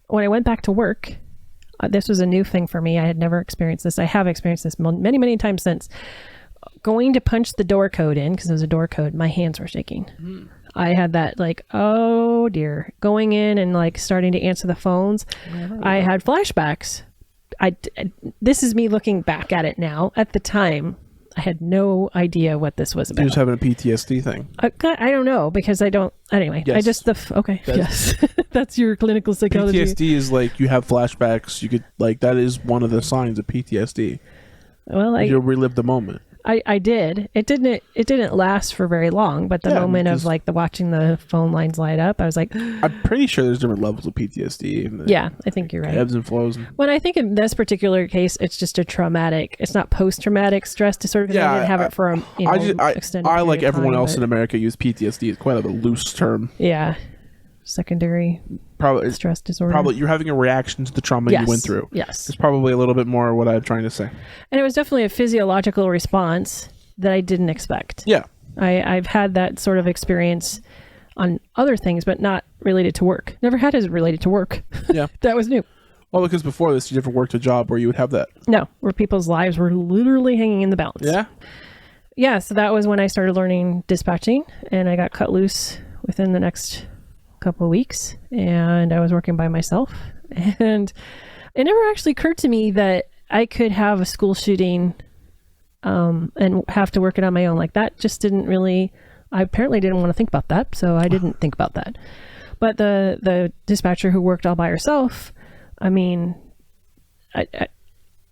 when I went back to work, this was a new thing for me. I had never experienced this. I have experienced this many, many times since. Going to punch the door code in, because it was a door code, my hands were shaking. I had that like, oh dear, going in and like starting to answer the phones. I had flashbacks. This is me looking back at it now. At the time, I had no idea what this was about. You're just having a PTSD thing. I don't know because I don't. Anyway, Yes. I just okay. Yes, that's your clinical psychology. PTSD is like you have flashbacks. You could like that is one of the signs of PTSD. Well, you'll relive the moment. I did. It didn't last for very long, but the moment of like watching the phone lines light up, I was like, I'm pretty sure there's different levels of PTSD. Yeah, I think you're right. Ebbs and flows. When I think in this particular case, it's just a traumatic. It's not post-traumatic stress disorder because I didn't have it for extended. I like everyone else in America use PTSD. It's quite a loose term. Yeah, secondary stress disorder. Probably you're having a reaction to the trauma you went through. Yes, it's probably a little bit more what I'm trying to say. And it was definitely a physiological response that I didn't expect. Yeah, I've had that sort of experience on other things, but not related to work. Never had it related to work. Yeah, that was new. Well, because before this, you never worked a job where you would have that. No, where people's lives were literally hanging in the balance. Yeah. Yeah, so that was when I started learning dispatching, and I got cut loose within the next couple of weeks, and I was working by myself. And it never actually occurred to me that I could have a school shooting and have to work it on my own. Like that just didn't really, I apparently didn't want to think about that, so I didn't think about that. But the dispatcher who worked all by herself, I mean,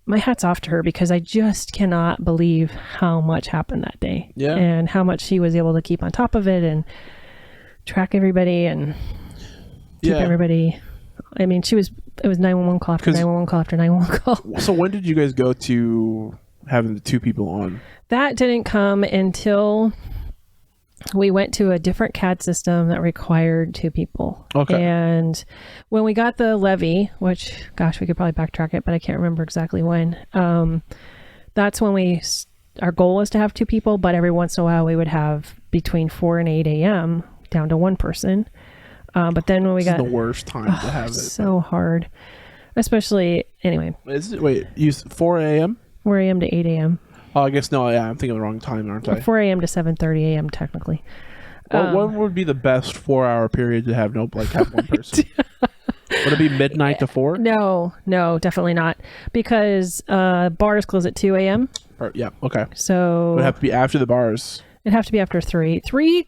my hat's off to her because I just cannot believe how much happened that day. Yeah. And how much she was able to keep on top of it and track everybody and keep everybody. I mean, it was 911 call after 911 call after 911 call. So when did you guys go to having the two people on? That didn't come until we went to a different CAD system that required two people. Okay. And when we got the levy, which, gosh, we could probably backtrack it, but I can't remember exactly when. That's when our goal was to have two people, but every once in a while we would have between 4 and 8 a.m. down to one person. But then when we got the worst time to have it. So hard, especially anyway. Is it, wait, you 4 a.m. 4 a.m. to 8 a.m. Oh, I guess no. Yeah, I'm thinking of the wrong time, aren't I? 4 a.m. to 7:30 a.m. technically. What would be the best 4-hour period to have have one person? Would it be midnight to 4? No, definitely not, because bars close at 2 a.m. Yeah. Okay. So it would have to be after the bars. It'd have to be after 3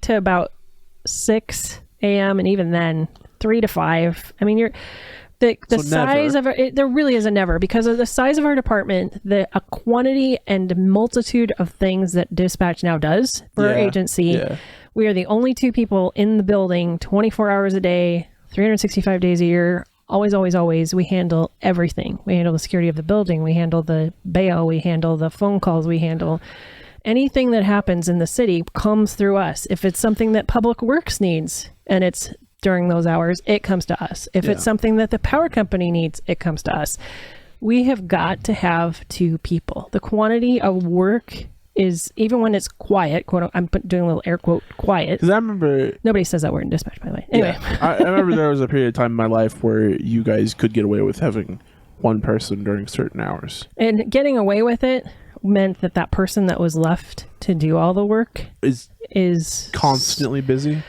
to about 6 a.m. and even then 3 to 5. I mean, the size of it, there really is a never, because of the size of our department, a quantity and multitude of things that dispatch now does for our agency. Yeah. We are the only two people in the building 24 hours a day, 365 days a year. Always, always, always. We handle everything. We handle the security of the building. We handle the bail. We handle the phone calls. We handle anything that happens in the city comes through us. If it's something that Public Works needs and it's during those hours, it comes to us. If it's something that the power company needs, it comes to us. We have got to have two people. The quantity of work is, even when it's quiet, quote, I'm doing a little air quote, quiet. Because I remember... Nobody says that word in dispatch, by the way. Anyway. Yeah, I remember there was a period of time in my life where you guys could get away with having one person during certain hours. And getting away with it meant that person that was left to do all the work is constantly busy.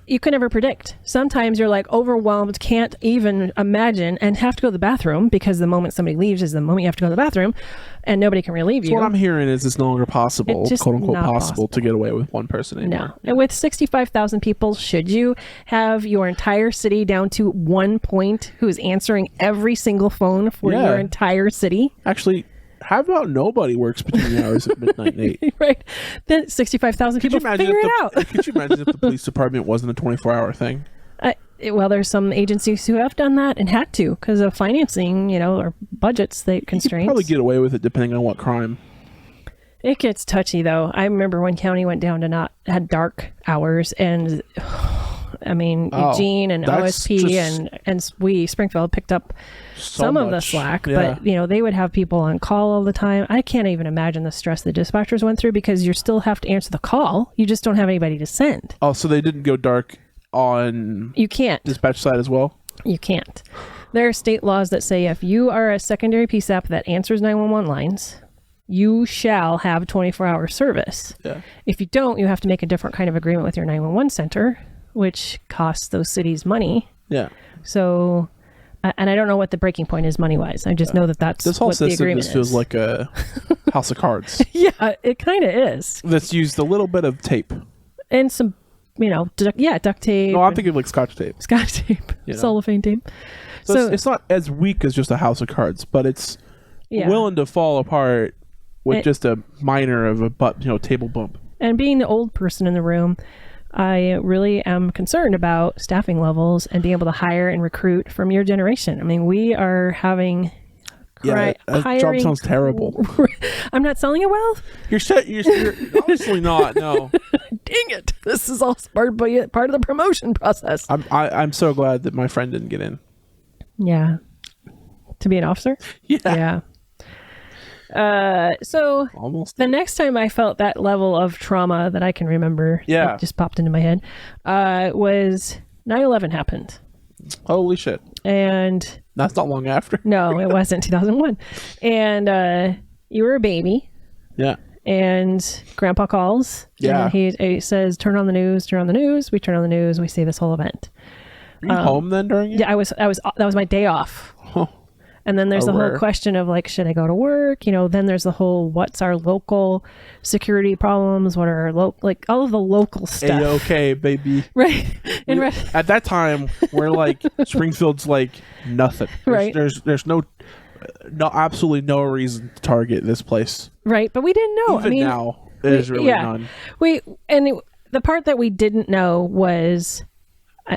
You can never predict. Sometimes you're like overwhelmed, can't even imagine, and have to go to the bathroom, because the moment somebody leaves is the moment you have to go to the bathroom, and nobody can relieve you. So what I'm hearing is it's no longer possible, quote unquote possible, to get away with one person anymore. No. And with 65,000 people, should you have your entire city down to one point who's answering every single phone for your entire city? Actually, how about nobody works between the hours of midnight and 8? Right. Then 65,000 people figure it out. Could you imagine if the police department wasn't a 24-hour thing? Well, there's some agencies who have done that and had to because of financing, or budgets, constraints. You could probably get away with it depending on what crime. It gets touchy, though. I remember when county went down to had dark hours, and Eugene and OSP and we, Springfield, picked up some of the slack, but they would have people on call all the time. I can't even imagine the stress the dispatchers went through, because you still have to answer the call. You just don't have anybody to send. Oh, so they didn't go dark on you can't dispatch side as well? You can't. There are state laws that say if you are a secondary PSAP that answers 911 lines, you shall have 24-hour service. Yeah. If you don't, you have to make a different kind of agreement with your 911 center, which costs those cities money. Yeah. So And I don't know what the breaking point is money-wise. I just know that that's this whole what the system agreement just feels is. like a house of cards. Yeah, it kind of is. That's used a little bit of tape. And some, duct tape. No, I'm thinking like Scotch tape. Scotch tape, You know? cellophane tape. So it's not as weak as just a house of cards, but it's willing to fall apart with just a minor of a table bump. And being the old person in the room, I really am concerned about staffing levels and being able to hire and recruit from your generation. I mean, we are having that job sounds terrible. I'm not selling it well. You're obviously not. No. Dang it! This is all part of the promotion process. I'm so glad that my friend didn't get in. Yeah. To be an officer. Yeah. So almost the next time I felt that level of trauma that I can remember, that just popped into my head, was 9/11 happened. Holy shit! And that's not long after. No, it wasn't 2001. And you were a baby. Yeah. And Grandpa calls. Yeah. And he says, "Turn on the news. Turn on the news." We turn on the news. We see this whole event. Were you home then during it? Yeah, I was. That was my day off. Oh. And then there's the whole question of like, should I go to work? Then there's the whole, what's our local security problems? What are our all of the local stuff? A-okay, baby. Right. At that time, we're like, Springfield's like nothing. Right. There's no absolutely no reason to target this place. Right. But we didn't know. Even now, there's really none. The part that we didn't know was,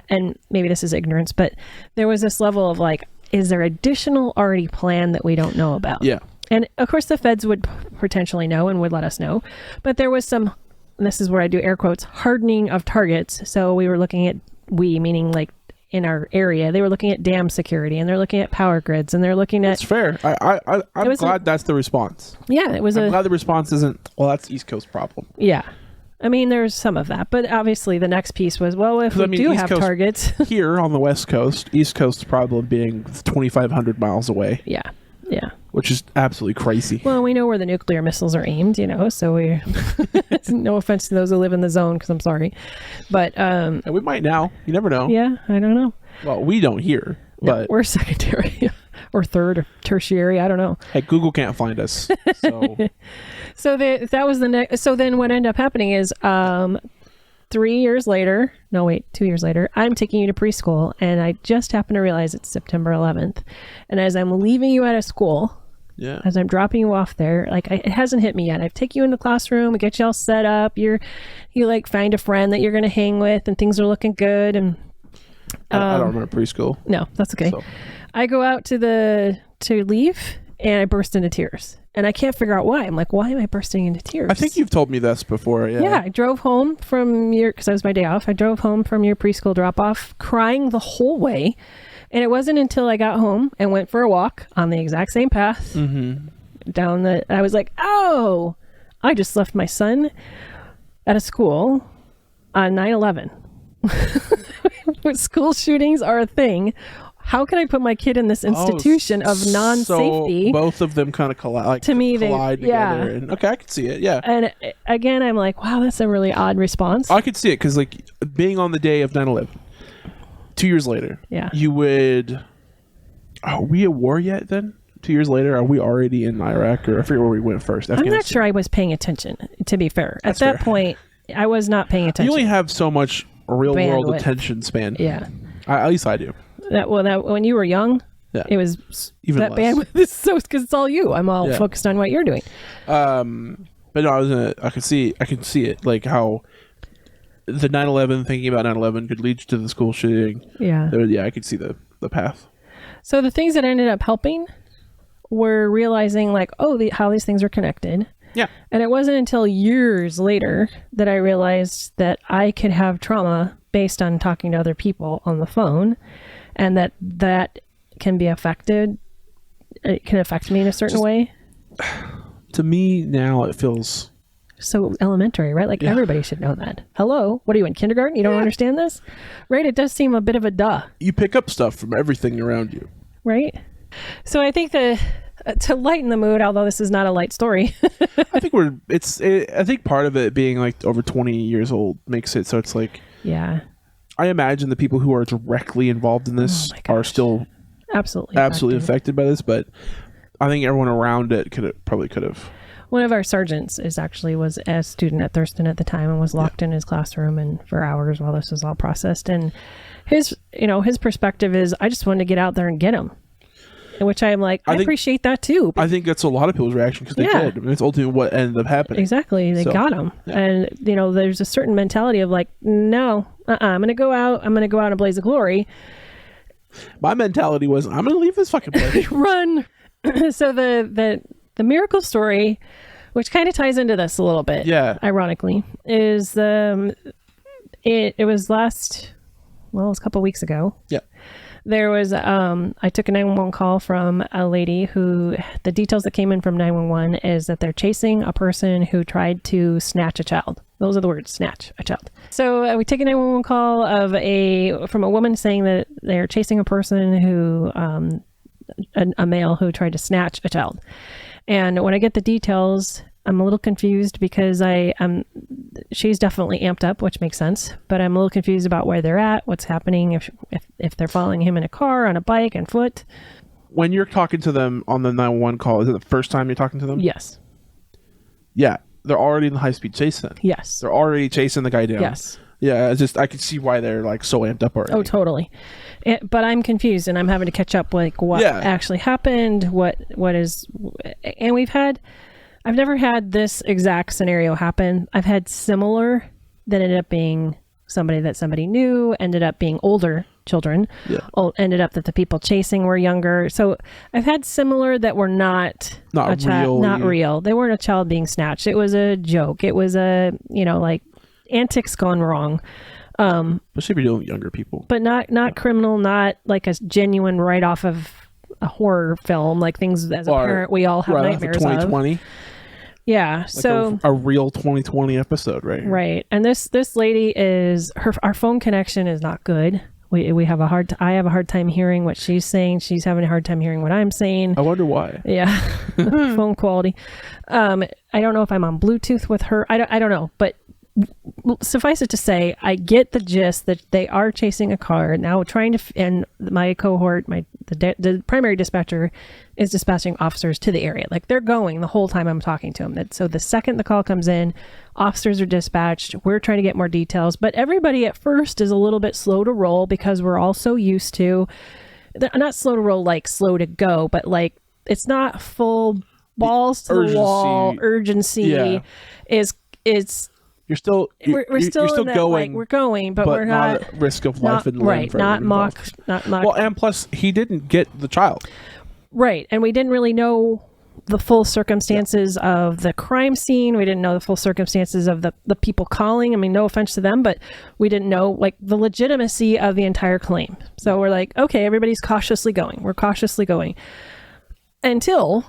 and maybe this is ignorance, but there was this level of like, is there additional already planned that we don't know about? Yeah. And of course the feds would potentially know and would let us know. But there was some, and this is where I do air quotes, hardening of targets. So we were looking at, meaning like in our area, they were looking at dam security and they're looking at power grids and they're looking at... It's fair. I'm glad that's the response. Yeah, it was I'm glad the response isn't, well, that's East Coast problem. Yeah. I mean, there's some of that, but obviously the next piece was, well, if we do have targets here on the West Coast, East Coast problem being 2,500 miles away. Yeah, which is absolutely crazy. Well, we know where the nuclear missiles are aimed, so we. No offense to those who live in the zone, because I'm sorry, but and we might now. You never know. Yeah, I don't know. Well, we don't here, but we're secondary or third or tertiary. I don't know. Hey, Google can't find us. So. So that was the next. So then what ended up happening is 2 years later, I'm taking you to preschool, and I just happened to realize it's September 11th. And as I'm leaving you out of school, as I'm dropping you off there, like it hasn't hit me yet. I take you in the classroom, I get you all set up. You like find a friend that you're going to hang with, and things are looking good. And I don't remember preschool. No, that's okay. So. I go out to leave, and I burst into tears. And I can't figure out why. I'm like, why am I bursting into tears? I think you've told me this before. Yeah, I drove home from because that was my day off. I drove home from your preschool drop-off crying the whole way. And it wasn't until I got home and went for a walk on the exact same path I was like, oh, I just left my son at a school on 9/11. School shootings are a thing. How can I put my kid in this institution of non-safety? So both of them kind of collide together. Yeah. And, okay, I could see it. Yeah. And again, I'm like, wow, that's a really odd response. I could see it because, like, being on the day of 9/11, 2 years later, you would. Are we at war yet? Then 2 years later, are we already in Iraq, or I forget where we went first? I'm not sure I was paying attention. To be fair, at that point, I was not paying attention. You only have so much real world attention span. Yeah. At least I do. That when you were young, it was even that less. bandwidth is so because it's all you. I'm all focused on what you're doing. But no, I can see it, like how the 9/11, thinking about 9/11 could lead you to the school shooting. Yeah. I could see the path. So the things that ended up helping were realizing like, how these things are connected. Yeah. And it wasn't until years later that I realized that I could have trauma based on talking to other people on the phone, and that can be affected. It can affect me in a certain way. To me now, it feels so elementary, right? Like everybody should know that. Hello, what are you in kindergarten? You don't understand this, right? It does seem a bit of a duh. You pick up stuff from everything around you, right? So I think to lighten the mood, although this is not a light story, I think part of it being like over 20 years old makes it so it's like, I imagine the people who are directly involved in this are still absolutely affected by this, but I think everyone around it probably could have. One of our sergeants was a student at Thurston at the time and was locked in his classroom and for hours while this was all processed. And his perspective is, I just wanted to get out there and get him. Which I'm like, I appreciate that too. I think that's a lot of people's reaction because they did. I mean, it's ultimately what ended up happening. Exactly. They got him. Yeah. And, there's a certain mentality of like, no, I'm going to go out. I'm going to go out in a blaze of glory. My mentality was, I'm going to leave this fucking place. Run. So the miracle story, which kind of ties into this a little bit, ironically, is it was it was a couple weeks ago. Yeah. There was, I took a 911 call from a lady who, the details that came in from 911 is that they're chasing a person who tried to snatch a child. Those are the words, snatch a child. So we take a 911 call from a woman saying that they're chasing a person who, a male who tried to snatch a child. And when I get the details, I'm a little confused because she's definitely amped up, which makes sense, but I'm a little confused about where they're at, what's happening, if they're following him in a car, on a bike, on foot. When you're talking to them on the 911 call, is it the first time you're talking to them? Yes. Yeah. They're already in the high-speed chase then. Yes. They're already chasing the guy down. Yes. Yeah, I can see why they're like so amped up already. Oh, totally. But I'm confused and I'm having to catch up like what actually happened, and I've never had this exact scenario happen. I've had similar that ended up being somebody knew, ended up being older children, ended up that the people chasing were younger. So I've had similar that were not real. They weren't a child being snatched. It was a joke. It was like antics gone wrong. Especially if you're dealing with younger people. But not criminal, not like a genuine right off of a horror film, like things as a parent we all have nightmares of. 2020. Yeah, like so a real 2020 episode, right? Right, and this lady our phone connection is not good. We have I have a hard time hearing what she's saying. She's having a hard time hearing what I'm saying. I wonder why. Yeah, phone quality. I don't know if I'm on Bluetooth with her. I don't know, but suffice it to say, I get the gist that they are chasing a car now, and my cohort, the primary dispatcher is dispatching officers to the area. Like they're going the whole time I'm talking to them. So the second the call comes in, officers are dispatched. We're trying to get more details, but everybody at first is a little bit slow to roll because we're all so used to, not slow to roll, like slow to go, but like it's not full balls to the wall urgency. We're still going. We're going, but we're not at risk of life and limb. Right, not mock. Well, and plus, he didn't get the child. Right, and we didn't really know the full circumstances of the crime scene. We didn't know the full circumstances of the people calling. I mean, no offense to them, but we didn't know like the legitimacy of the entire claim. So we're like, okay, everybody's cautiously going. We're cautiously going. Until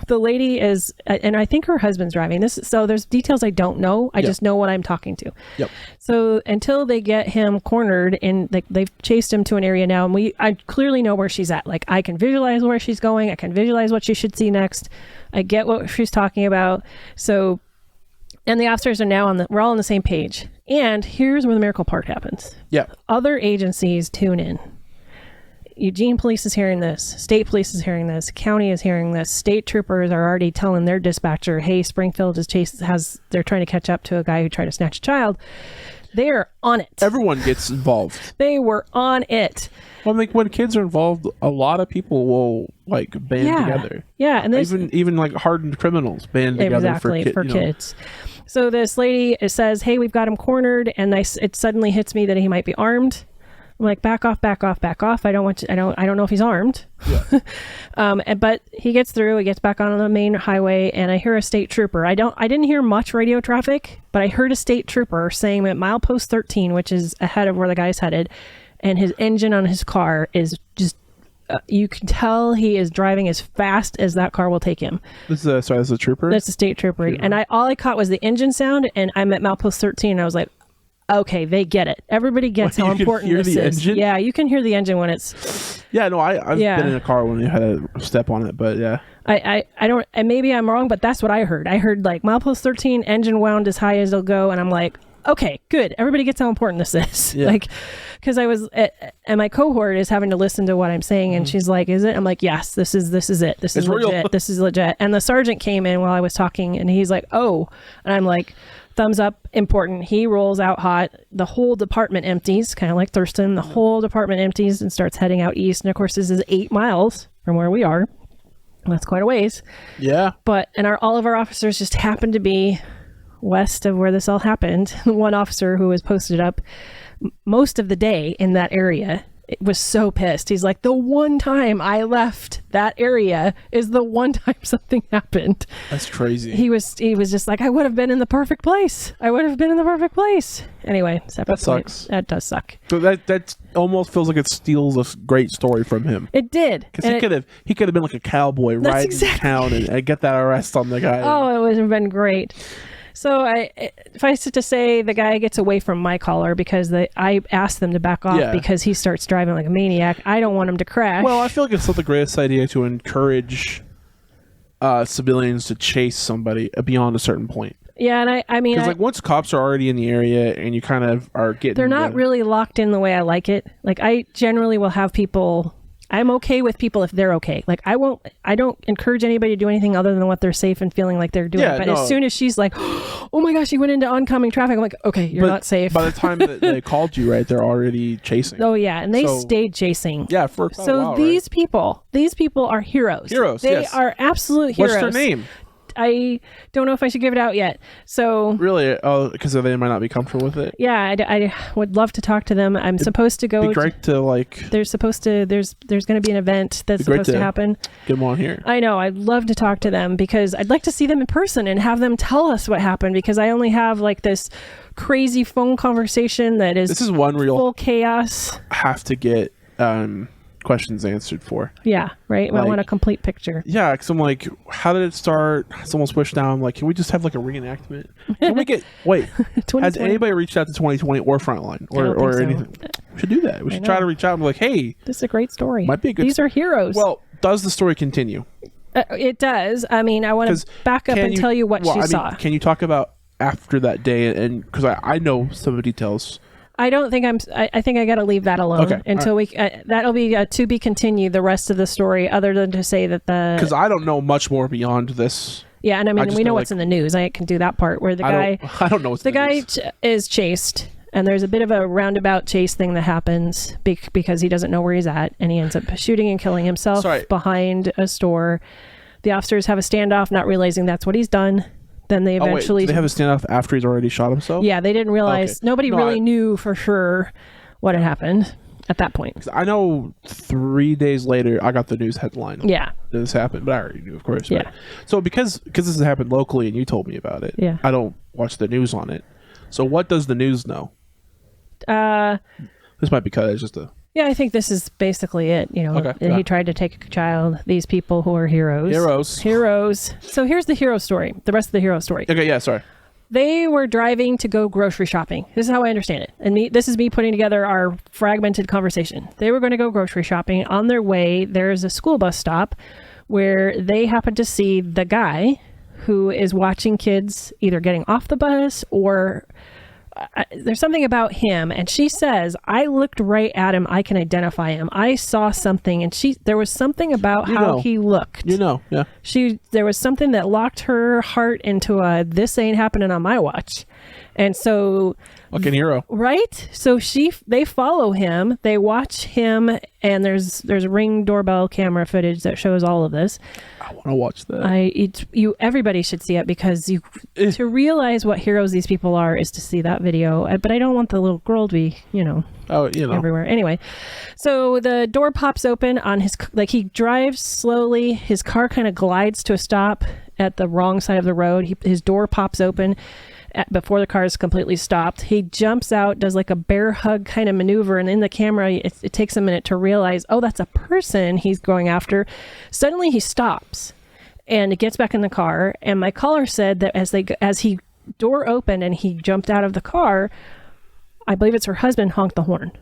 the lady is, and I think her husband's driving this. So there's details I don't know. I just know what I'm talking to. Yep. So until they get him cornered and they've chased him to an area now, and I clearly know where she's at. Like I can visualize where she's going. I can visualize what she should see next. I get what she's talking about. So, and the officers are now we're all on the same page. And here's where the miracle part happens. Yeah. Other agencies tune in. Eugene Police is hearing this. State Police is hearing this. County is hearing this. State troopers are already telling their dispatcher, "Hey, Springfield they're trying to catch up to a guy who tried to snatch a child." They're on it. Everyone gets involved. They were on it. Well, like when kids are involved, a lot of people will like band together. Yeah, and even like hardened criminals band together for kids. So this lady says, "Hey, we've got him cornered," and it suddenly hits me that he might be armed. I'm like, back off. I don't know if he's armed. Yeah. But he gets through, he gets back on the main highway, and I hear a state trooper. I didn't hear much radio traffic, but I heard a state trooper saying that milepost 13, which is ahead of where the guy's headed, and his engine on his car is just, you can tell he is driving as fast as that car will take him. This is a trooper? That's a state trooper. And all I caught was the engine sound, and I'm at milepost 13, and I was like, okay, they get it. Everybody gets how important this is. Engine? Yeah, you can hear the engine when it's... Yeah, no, I've been in a car when you had a step on it, but yeah. I don't... And maybe I'm wrong, but that's what I heard. I heard like milepost 13, engine wound as high as it'll go, and I'm like, okay, good. Everybody gets how important this is. Yeah. Like, because I was, and my cohort is having to listen to what I'm saying, and she's like, "Is it?" I'm like, "Yes, this is it. This is legit. Real. This is legit." And the sergeant came in while I was talking, and he's like, "Oh," and I'm like, "Thumbs up, important." He rolls out hot. The whole department empties, kind of like Thurston. The whole department empties and starts heading out east. And of course, this is 8 miles from where we are. That's quite a ways. Yeah. But all of our officers just happened to be west of where this all happened. One officer who was posted up most of the day in that area was so pissed. He's like, the one time I left that area is the one time something happened. That's crazy. He was just like, I would have been in the perfect place. Anyway, separate That point. sucks. That does suck. So that almost feels like it steals a great story from him. It did. Because he could have been like a cowboy riding exactly. town and get that arrest on the guy. Oh, it would have been great. So if I said to say the guy gets away from my collar because I asked them to back off because he starts driving like a maniac. I don't want him to crash. Well, I feel like it's not the greatest idea to encourage civilians to chase somebody beyond a certain point. Yeah, and I mean, because like once cops are already in the area and you kind of are getting, they're not really locked in the way I like it. Like I generally will have people. I'm okay with people if they're okay. Like I don't encourage anybody to do anything other than what they're safe and feeling like they're doing. Yeah, but as soon as she's like, oh my gosh, you went into oncoming traffic, I'm like, okay, you're not safe. By the time that they called you, right, they're already chasing. Oh yeah, and they stayed chasing. Yeah, for quite a while, these people are heroes. They are absolute heroes. What's their name? I don't know if I should give it out yet. So really, because they might not be comfortable with it. Yeah, I would love to talk to them. I'm supposed to go. It'd be great to like. There's going to be an event that's supposed to happen. Get them on here. I know. I'd love to talk to them because I'd like to see them in person and have them tell us what happened, because I only have like this crazy phone conversation that is. This is one real full chaos. Have to get questions answered for. Yeah, right. I want a complete picture. Yeah, because I'm like, how did it start? It's almost pushed down. I'm like, can we just have like a reenactment? Can we get has anybody reached out to 2020 or Frontline or anything? We should do that. We should try to reach out and be like, hey, this is a great story. Might be a good. These are heroes. Well, does the story continue? It does. I mean, I want to back up and tell you what she saw. Can you talk about after that day? And because I know some of the details. I don't think I think I got to leave that alone until we. That'll be to be continued. The rest of the story, other than to say that because I don't know much more beyond this. Yeah, and I mean we know what's in the news. I can do that part where the guy. I don't know what's the guy is chased, and there's a bit of a roundabout chase thing that happens because he doesn't know where he's at, and he ends up shooting and killing himself behind a store. The officers have a standoff, not realizing that's what he's done. Then they eventually... do they have a standoff after he's already shot himself? Yeah, they didn't realize... Okay. Nobody really knew for sure what had happened at that point. I know 3 days later, I got the news headline. Yeah. That this happened, but I already knew, of course. Yeah. Right? So because this has happened locally and you told me about it, I don't watch the news on it. So what does the news know? This might be cut. It's just a... Yeah, I think this is basically it. You know, he tried to take a child. These people who are heroes. Heroes. So here's the hero story. The rest of the hero story. Okay, yeah, sorry. They were driving to go grocery shopping. This is how I understand it. And this is me putting together our fragmented conversation. They were going to go grocery shopping. On their way, there's a school bus stop where they happen to see the guy who is watching kids either getting off the bus or... there's something about him, and she says, I looked right at him. I can identify him. I saw something, and there was something about how he looked. Yeah. There was something that locked her heart into this ain't happening on my watch. And so... Fucking hero. Right? So they follow him, they watch him, and there's Ring doorbell camera footage that shows all of this. I want to watch that. Everybody should see it, because to realize what heroes these people are is to see that video. But I don't want the little girl to be, everywhere. Anyway, so the door pops open on he drives slowly. His car kind of glides to a stop at the wrong side of the road. His door pops open before the car is completely stopped. He jumps out, does like a bear hug kind of maneuver, and in the camera it takes a minute to realize, oh, that's a person he's going after. Suddenly he stops and it gets back in the car, and my caller said that as he door opened and he jumped out of the car, I believe it's her husband honked the horn.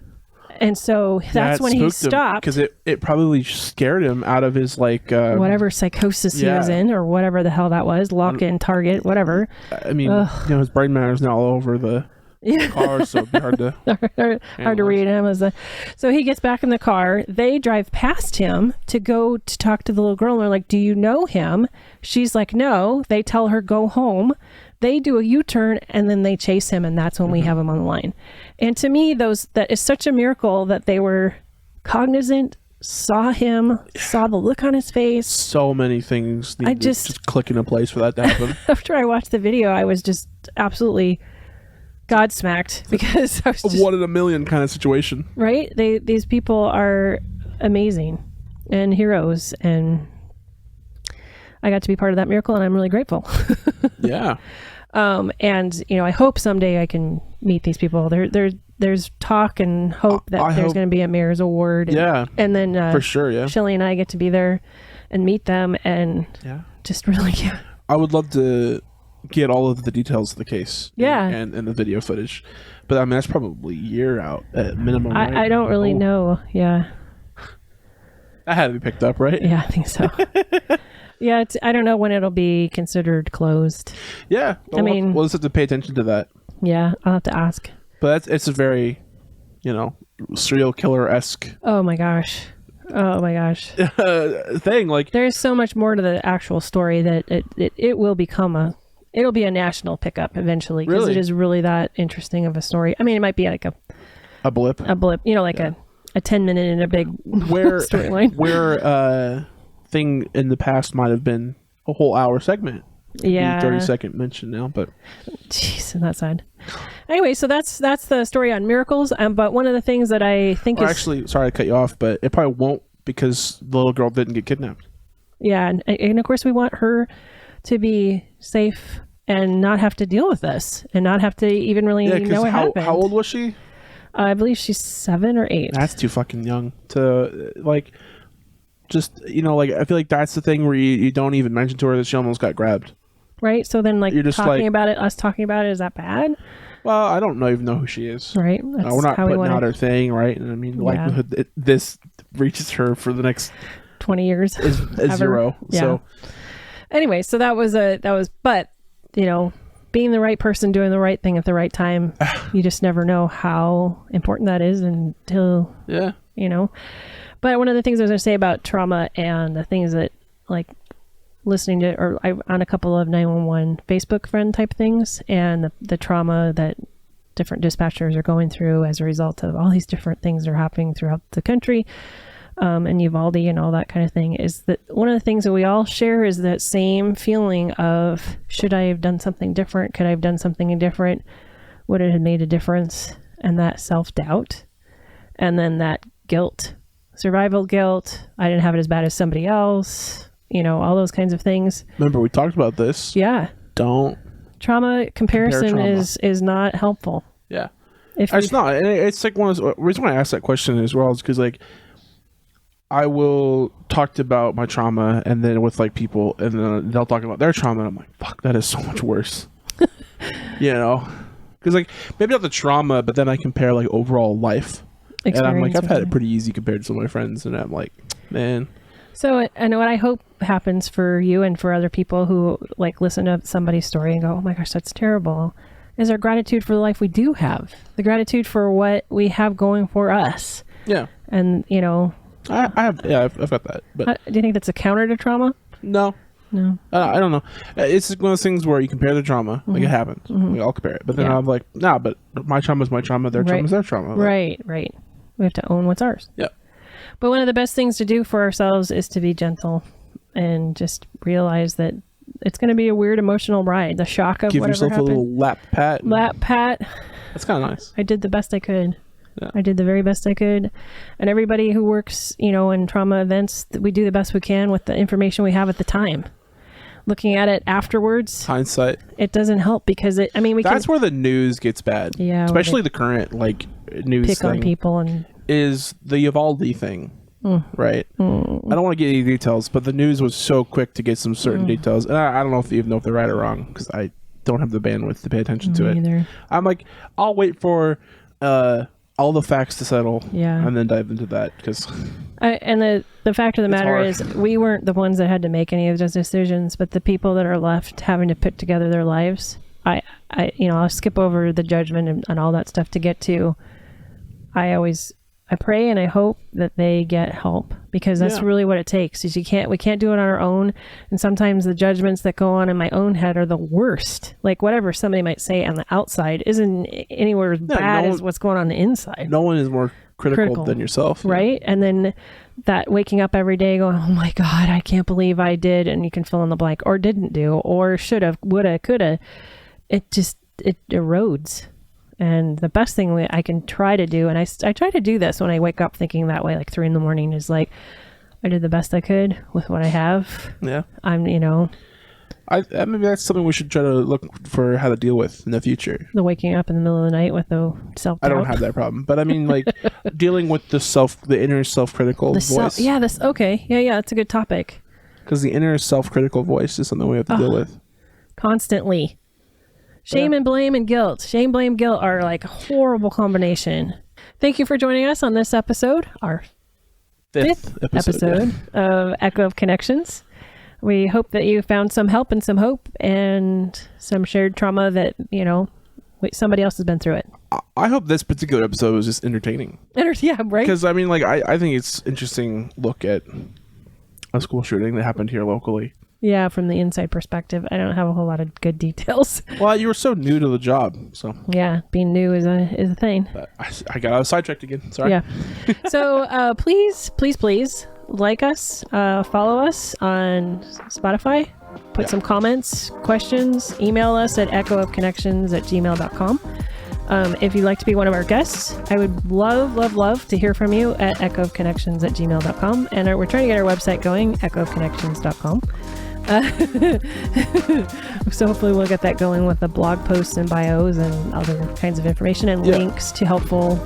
And so that's when he stopped, because it probably scared him out of his whatever psychosis he was in, or whatever the hell that was, lock in, target, whatever. I mean, his brain matter is now all over the car, so it'd be hard to hard to read him. So he gets back in the car. They drive past him to go to talk to the little girl, and they're like, "Do you know him?" She's like, "No." They tell her, "Go home." They do a U-turn, and then they chase him, and that's when we have him on the line. And to me, that is such a miracle that they were cognizant, saw him, saw the look on his face. So many things need to just click into place for that to happen. After I watched the video, I was just absolutely godsmacked because I was just, one in a million kind of situation. Right? These people are amazing and heroes, and I got to be part of that miracle, and I'm really grateful. Yeah. And I hope someday I can meet these people. There's talk and hope that there's going to be a mayor's award. And then for sure, yeah. Shelly and I get to be there and meet them, and just really, I would love to get all of the details of the case. And the video footage, but I mean that's probably a year out at minimum. Right? I don't really know. Yeah. That had to be picked up, right? Yeah, I think so. Yeah, I don't know when it'll be considered closed. Yeah. We'll just have to pay attention to that. Yeah, I'll have to ask. But it's a very, serial killer-esque. Oh my gosh. Thing. Like, there's so much more to the actual story that it will become it'll be a national pickup eventually, because it is really that interesting of a story. I mean, it might be like a blip. A 10-minute in a big storyline. Where thing in the past might have been a whole hour segment. Yeah. 30-second mention now, but jeez, on that side. Anyway, so that's the story on miracles. But one of the things that I think is actually, sorry to cut you off, but it probably won't, because the little girl didn't get kidnapped. Yeah, and of course we want her to be safe and not have to deal with this, and not have to even really know what happened. How old was she? I believe she's 7 or 8. That's too fucking young to just I feel like that's the thing where you don't even mention to her that she almost got grabbed. Right. So then you're just talking about it, us talking about it, is that bad? Well, I don't even know who she is. Right. We're not putting out her thing, right? And I mean, the likelihood that this reaches her for the next 20 years is 0. Yeah. So anyway, so but being the right person, doing the right thing at the right time, you just never know how important that is until But one of the things I was going to say about trauma, and the things that, like, listening to, on a couple of 911 Facebook friend type things, and the trauma that different dispatchers are going through as a result of all these different things that are happening throughout the country, and Uvalde and all that kind of thing, is that one of the things that we all share is that same feeling of, should I have done something different? Could I have done something different? Would it have made a difference? And that self-doubt, and then that guilt. Survival guilt. I didn't have it as bad as somebody else. All those kinds of things. Remember, we talked about this. Yeah. Don't. Trauma comparison is not helpful. Yeah. It's not. And it's like one of the reason why I asked that question as well is because, like, I will talk about my trauma, and then with people, and then they'll talk about their trauma, and I'm like, fuck, that is so much worse. Because, maybe not the trauma, but then I compare, overall life. And I'm like, I've had it pretty easy compared to some of my friends, and I'm like, man. So, and what I hope happens for you and for other people who listen to somebody's story and go, oh my gosh, that's terrible, is our gratitude for the life we do have, the gratitude for what we have going for us. Yeah. And I've got that. But do you think that's a counter to trauma? No. I don't know. It's one of those things where you compare the trauma, it happens. We all compare it, but then I'm like, nah, but my trauma is my trauma, their trauma is their trauma. Right. We have to own what's ours. Yeah. But one of the best things to do for ourselves is to be gentle and just realize that it's going to be a weird emotional ride. The shock of give whatever yourself happened. A little lap pat. That's kind of nice. I did the best I could. Yeah. I did the very best I could. And everybody who works, in trauma events, we do the best we can with the information we have at the time. Looking at it afterwards, hindsight, it doesn't help because that's where the news gets bad. Yeah, especially the current news pick thing on people and is the Uvalde thing, right? I don't want to get any details, but the news was so quick to get some certain details, and I don't know if you even know if they're right or wrong because I don't have the bandwidth to pay attention to it. Either. I'm like, I'll wait for all the facts to settle, and then dive into that because. And the fact of the matter is, we weren't the ones that had to make any of those decisions, but the people that are left having to put together their lives I'll skip over the judgment and all that stuff to get to. I pray and I hope that they get help, because that's really what it takes. Is we can't do it on our own. And sometimes the judgments that go on in my own head are the worst. Like whatever somebody might say on the outside isn't anywhere as bad as what's going on the inside. No one is more critical than yourself. Right. And then that waking up every day going, oh my God, I can't believe I did. And you can fill in the blank, or didn't do, or should have, woulda, coulda. It erodes. And the best thing I can try to do, and I try to do this when I wake up thinking that way, like 3 a.m, is like, I did the best I could with what I have. Yeah. Maybe that's something we should try to look for how to deal with in the future. The waking up in the middle of the night with the self-doubt. I don't have that problem, but I mean, like dealing with the inner self-critical voice. Okay. Yeah. That's a good topic. Because the inner self-critical voice is something we have to deal with. Constantly. Shame and blame and guilt. Shame, blame, guilt are like a horrible combination. Thank you for joining us on this episode, our fifth episode of Echo of Connections. We hope that you found some help and some hope and some shared trauma that, somebody else has been through it. I hope this particular episode was just entertaining. Yeah, right? Because, I mean, like, I think it's interesting look at a school shooting that happened here locally. Yeah, from the inside perspective. I don't have a whole lot of good details. Well, you were so new to the job, so. Yeah, being new is a thing. But I got sidetracked again. Sorry. Yeah. So please like us, follow us on Spotify, put some comments, questions, email us at echoofconnections@gmail.com. If you'd like to be one of our guests, I would love to hear from you at echoofconnections@gmail.com. And we're trying to get our website going, echoofconnections.com. So hopefully we'll get that going with the blog posts and bios and other kinds of information and links to helpful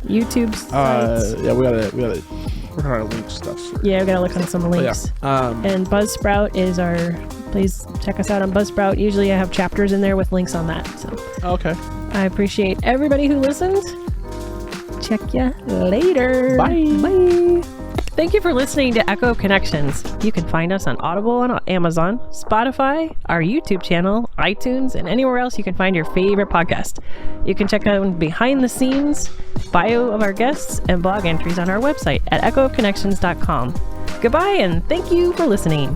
YouTube sites. We gotta work on our link stuff first. Yeah, we gotta look on some links. And Buzzsprout is please check us out on Buzzsprout. Usually I have chapters in there with links on that. So okay. I appreciate everybody who listened. Check ya later. Bye. Thank you for listening to Echo of Connections. You can find us on Audible and on Amazon, Spotify, our YouTube channel, iTunes, and anywhere else you can find your favorite podcast. You can check out behind the scenes, bio of our guests, and blog entries on our website at echoofconnections.com. Goodbye, and thank you for listening.